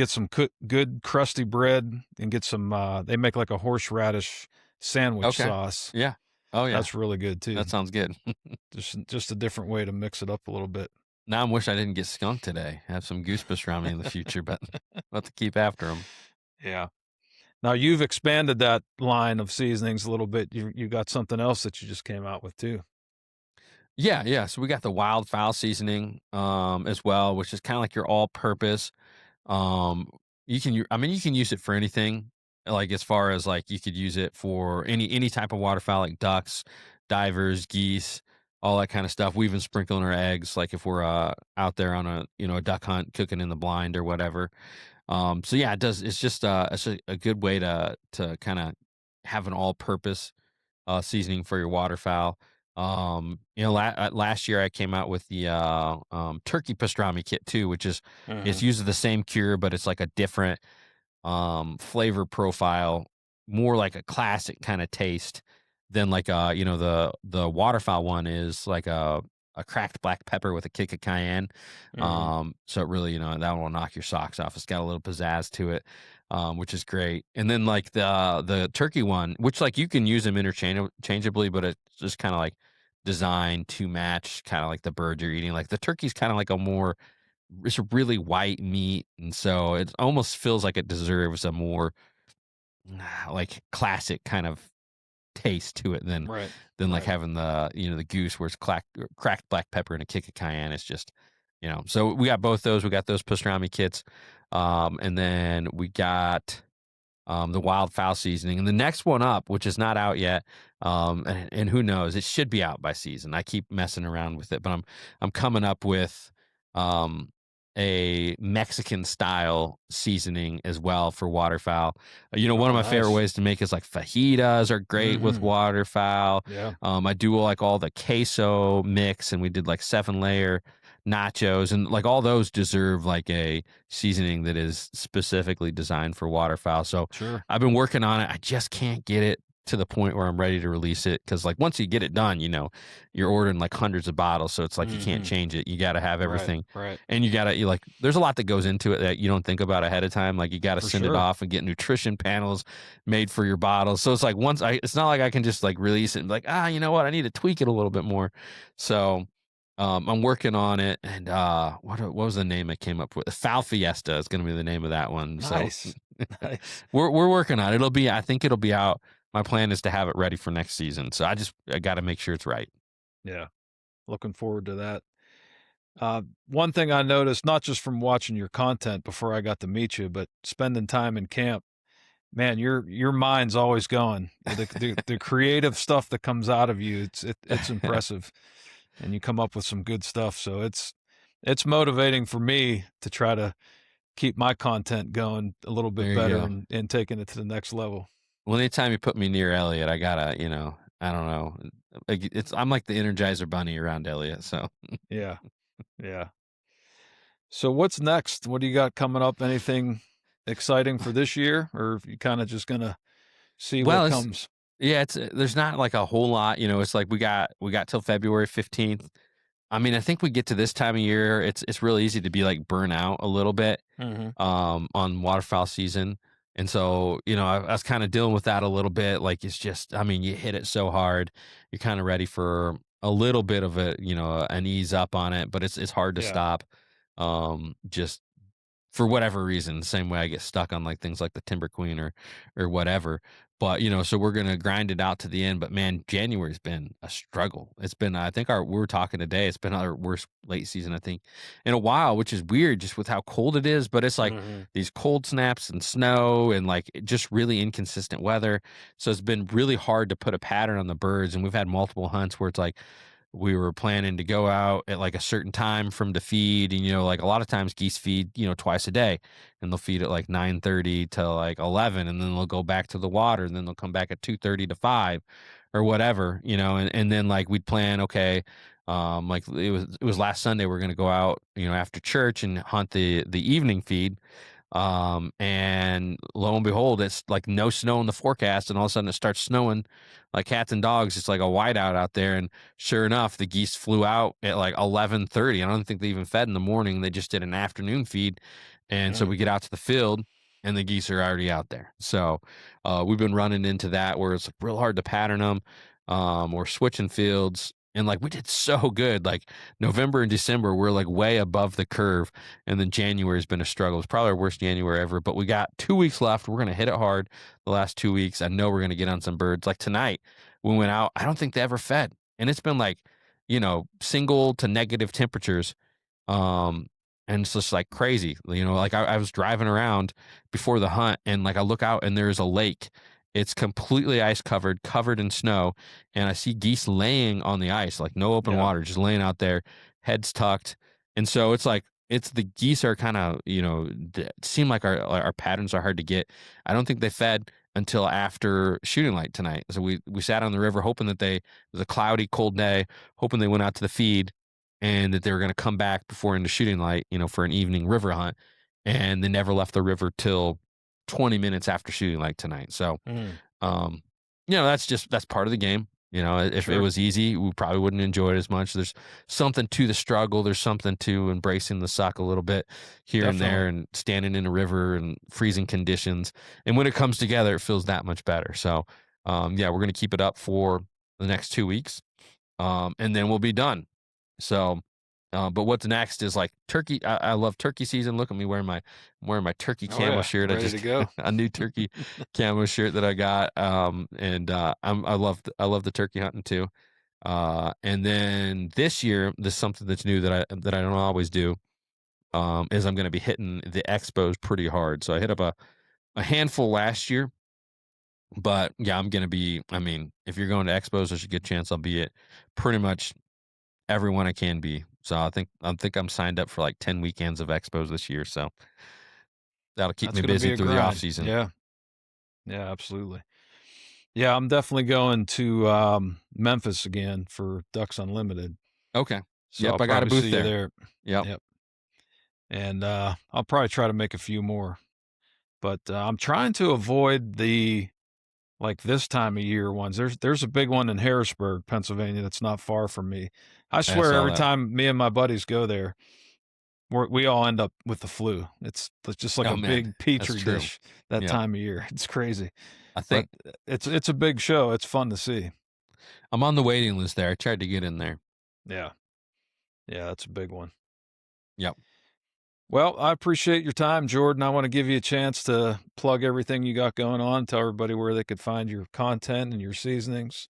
some good crusty bread, and get some. They make like a horseradish sandwich sauce. Yeah. Oh yeah. That's really good too. That sounds good. just a different way to mix it up a little bit. Now I wish I didn't get skunked today. Have some goose pastrami in the future, but we'll have to keep after them. Yeah. Now you've expanded that line of seasonings a little bit. You got something else that you just came out with too. Yeah. So we got the wildfowl seasoning as well, which is kind of like your all-purpose. Um, I mean, you can use it for anything. Like as far as like you could use it for any type of waterfowl, like ducks, divers, geese, all that kind of stuff. We even sprinkle in our eggs, like if we're out there on a duck hunt, cooking in the blind or whatever. So yeah, it does. It's just it's a good way to kind of have an all-purpose seasoning for your waterfowl. Last year I came out with the turkey pastrami kit too, which is Mhm. it's uses the same cure, but it's like a different flavor profile, more like a classic kind of taste than like the waterfowl one is like a cracked black pepper with a kick of cayenne. Mhm. So it really, that one will knock your socks off. It's got a little pizzazz to it, which is great. And then like the turkey one, which like you can use them interchangeably, but it's just kind of like designed to match kind of like the bird you're eating. Like the turkey's kind of like it's a really white meat, and so it almost feels like it deserves a more like classic kind of taste to it Right. than like Right. having the goose where it's cracked black pepper and a kick of cayenne. It's just so we got both those. We got those pastrami kits, and then we got the wildfowl seasoning, and the next one up, which is not out yet, and who knows, it should be out by season. I keep messing around with it, but I'm coming up with um, a Mexican style seasoning as well for waterfowl. One of Oh, my favorite nice. ways to make is like fajitas are great with Mhm. waterfowl. Yeah. I do like all the queso mix, and we did like 7-layer nachos, and like all those deserve like a seasoning that is specifically designed for waterfowl. So Sure. I've been working on it. I just can't get it to the point where I'm ready to release it because like once you get it done, you're ordering like hundreds of bottles, so it's like you can't Mhm. change it. You got to have Right. everything, Right. and you like there's a lot that goes into it that you don't think about ahead of time. Like you got to For send it sure. off and get nutrition panels made for your bottles. So it's like it's not like I can just like release it and be like, you know what, I need to tweak it a little bit more. So I'm working on it, and what was the name I came up with? Foul Fiesta is going to be the name of that one. So Nice. Nice. we're working on it. I think it'll be out. My plan is to have it ready for next season. So I got to make sure it's right. Yeah. Looking forward to that. One thing I noticed, not just from watching your content before I got to meet you, but spending time in camp, man, your mind's always going. The creative stuff that comes out of you, it's impressive, and you come up with some good stuff. So it's motivating for me to try to keep my content going a little bit There you better go. and taking it to the next level. Well, anytime you put me near Elliot, I gotta, I don't know. Like I'm like the Energizer Bunny around Elliot. So Yeah. Yeah. So what's next? What do you got coming up? Anything exciting for this year, or you kind of just gonna see what well, it's comes? yeah, it's there's not like a whole lot. It's like we got till February 15th. I mean, I think we get to this time of year, it's really easy to be like burn out a little bit Mhm. on waterfowl season. And so, I was kind of dealing with that a little bit. Like it's just, I mean, you hit it so hard, you're kind of ready for a little bit of an ease up on it, but it's hard to Yeah. stop. Just for whatever reason, the same way I get stuck on like things like the Timber Queen or whatever. But so we're gonna grind it out to the end. But man, January's been a struggle. It's been I think we were talking today. It's been our worst late season I think in a while, which is weird just with how cold it is. But it's like Mhm. these cold snaps and snow and like just really inconsistent weather. So it's been really hard to put a pattern on the birds. And we've had multiple hunts where it's like we were planning to go out at like a certain time from to feed, and like a lot of times geese feed twice a day, and they'll feed at like 9:30 to like 11, and then they'll go back to the water, and then they'll come back at 2:30 to 5 or whatever, and then like we'd plan, okay, like it was last Sunday we're going to go out after church and hunt the evening feed. And lo and behold, it's like no snow in the forecast, and all of a sudden it starts snowing like cats and dogs. It's like a whiteout out there, and sure enough, the geese flew out at like 11:30. I don't think they even fed in the morning; they just did an afternoon feed, and so Mm. we get out to the field, and the geese are already out there. So we've been running into that where it's real hard to pattern them, or switching fields. And like we did so good, like November and December, we're like way above the curve, and then January has been a struggle. It's probably our worst January ever, but we got 2 weeks left. We're going to hit it hard the last 2 weeks. I know we're going to get on some birds. Like tonight, we went out. I don't think they ever fed. And it's been like single to negative temperatures. And it's just like crazy, like I was driving around before the hunt and like I look out and there's a lake. It's completely ice covered in snow. And I see geese laying on the ice, like no open water, just laying out there, heads tucked. And so it's like, the geese are kind of, seem like our patterns are hard to get. I don't think they fed until after shooting light tonight. So we sat on the river hoping that it was a cloudy, cold day, hoping they went out to the feed and that they were going to come back before into shooting light, for an evening river hunt. And they never left the river till 20 minutes after shooting light tonight. So, that's part of the game. If it was easy, we probably wouldn't enjoy it as much. There's something to the struggle. There's something to embracing the suck a little bit here and there and standing in a river and freezing conditions. And when it comes together, it feels that much better. So, we're going to keep it up for the next 2 weeks. And then we'll be done. So, but what's next is like turkey. I love turkey season. Look at me wearing my turkey camo shirt. Ready to go. A new turkey camo shirt that I got. I love the turkey hunting too. And then this year, there's something that's new that I don't always do. Is I'm going to be hitting the expos pretty hard. So I hit up a handful last year. But yeah, I'm going to be, if you're going to expos, there's a good chance I'll be at pretty much everyone I can be. So I think I'm signed up for like 10 weekends of expos this year. So that'll keep me busy through the off season. Yeah. Yeah, absolutely. Yeah, I'm definitely going to Memphis again for Ducks Unlimited. Okay. So I got a booth there. Yep. And I'll probably try to make a few more. But I'm trying to avoid the like this time of year ones. There's a big one in Harrisburg, Pennsylvania that's not far from me. I swear every time me and my buddies go there, we all end up with the flu. It's just like big petri dish that time of year. It's crazy. I think it's a big show. It's fun to see. I'm on the waiting list there. I tried to get in there. Yeah. Yeah, that's a big one. Yep. Well, I appreciate your time, Jordan. I want to give you a chance to plug everything you got going on. Tell everybody where they could find your content and your seasonings.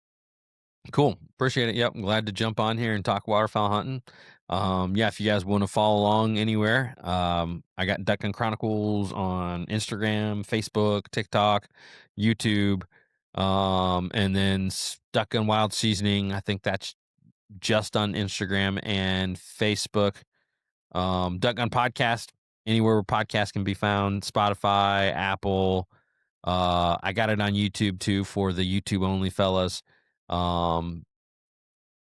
Cool. Appreciate it. Yep. I'm glad to jump on here and talk waterfowl hunting. If you guys want to follow along anywhere, I got Duck Gun Chronicles on Instagram, Facebook, TikTok, YouTube, and then Duck Gun Wild Seasoning. I think that's just on Instagram and Facebook. Duck Gun Podcast, anywhere where podcasts can be found, Spotify, Apple. I got it on YouTube too for the YouTube only fellas.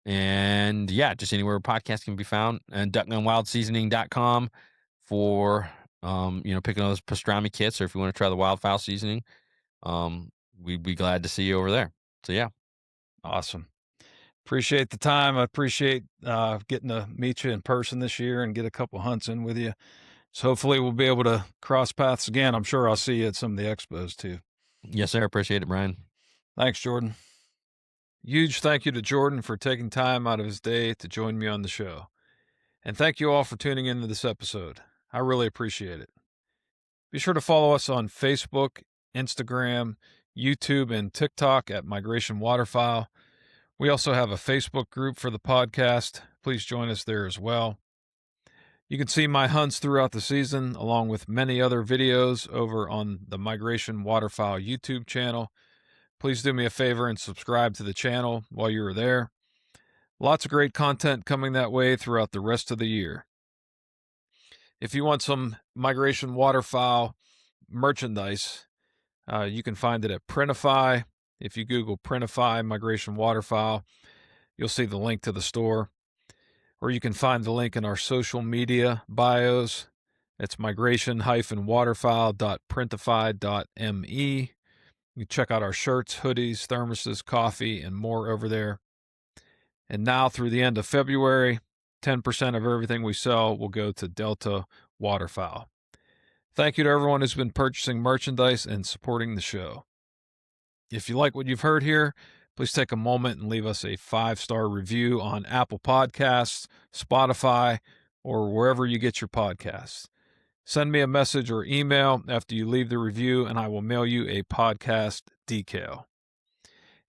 And yeah, just anywhere where podcasts can be found, and duckgunwildseasoning.com for, picking those pastrami kits, or if you want to try the wildfowl seasoning, we'd be glad to see you over there. So yeah. Awesome. Appreciate the time. I appreciate getting to meet you in person this year and get a couple hunts in with you. So hopefully we'll be able to cross paths again. I'm sure I'll see you at some of the expos too. Yes, sir. Appreciate it, Brian. Thanks, Jordan. Huge thank you to Jordan for taking time out of his day to join me on the show. And thank you all for tuning into this episode. I really appreciate it. Be sure to follow us on Facebook, Instagram, YouTube, and TikTok at Migration Waterfowl. We also have a Facebook group for the podcast. Please join us there as well. You can see my hunts throughout the season, along with many other videos over on the Migration Waterfowl YouTube channel. Please do me a favor and subscribe to the channel while you're there. Lots of great content coming that way throughout the rest of the year. If you want some Migration Waterfowl merchandise, you can find it at Printify. If you Google Printify Migration Waterfowl, you'll see the link to the store. Or you can find the link in our social media bios. It's migration-waterfowl.printify.me. You can check out our shirts, hoodies, thermoses, coffee, and more over there. And now through the end of February, 10% of everything we sell will go to Delta Waterfowl. Thank you to everyone who's been purchasing merchandise and supporting the show. If you like what you've heard here, please take a moment and leave us a 5-star review on Apple Podcasts, Spotify, or wherever you get your podcasts. Send me a message or email after you leave the review, and I will mail you a podcast decal.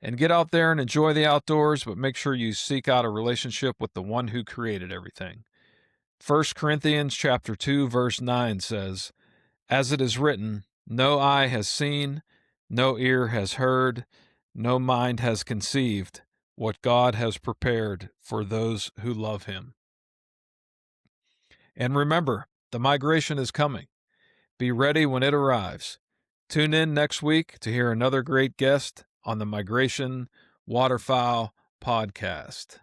and get out there and enjoy the outdoors, but make sure you seek out a relationship with the one who created everything. 1 Corinthians chapter 2, verse 9 says, "As it is written, no eye has seen, no ear has heard, no mind has conceived what God has prepared for those who love him." And remember, the migration is coming. Be ready when it arrives. Tune in next week to hear another great guest on the Migration Waterfowl podcast.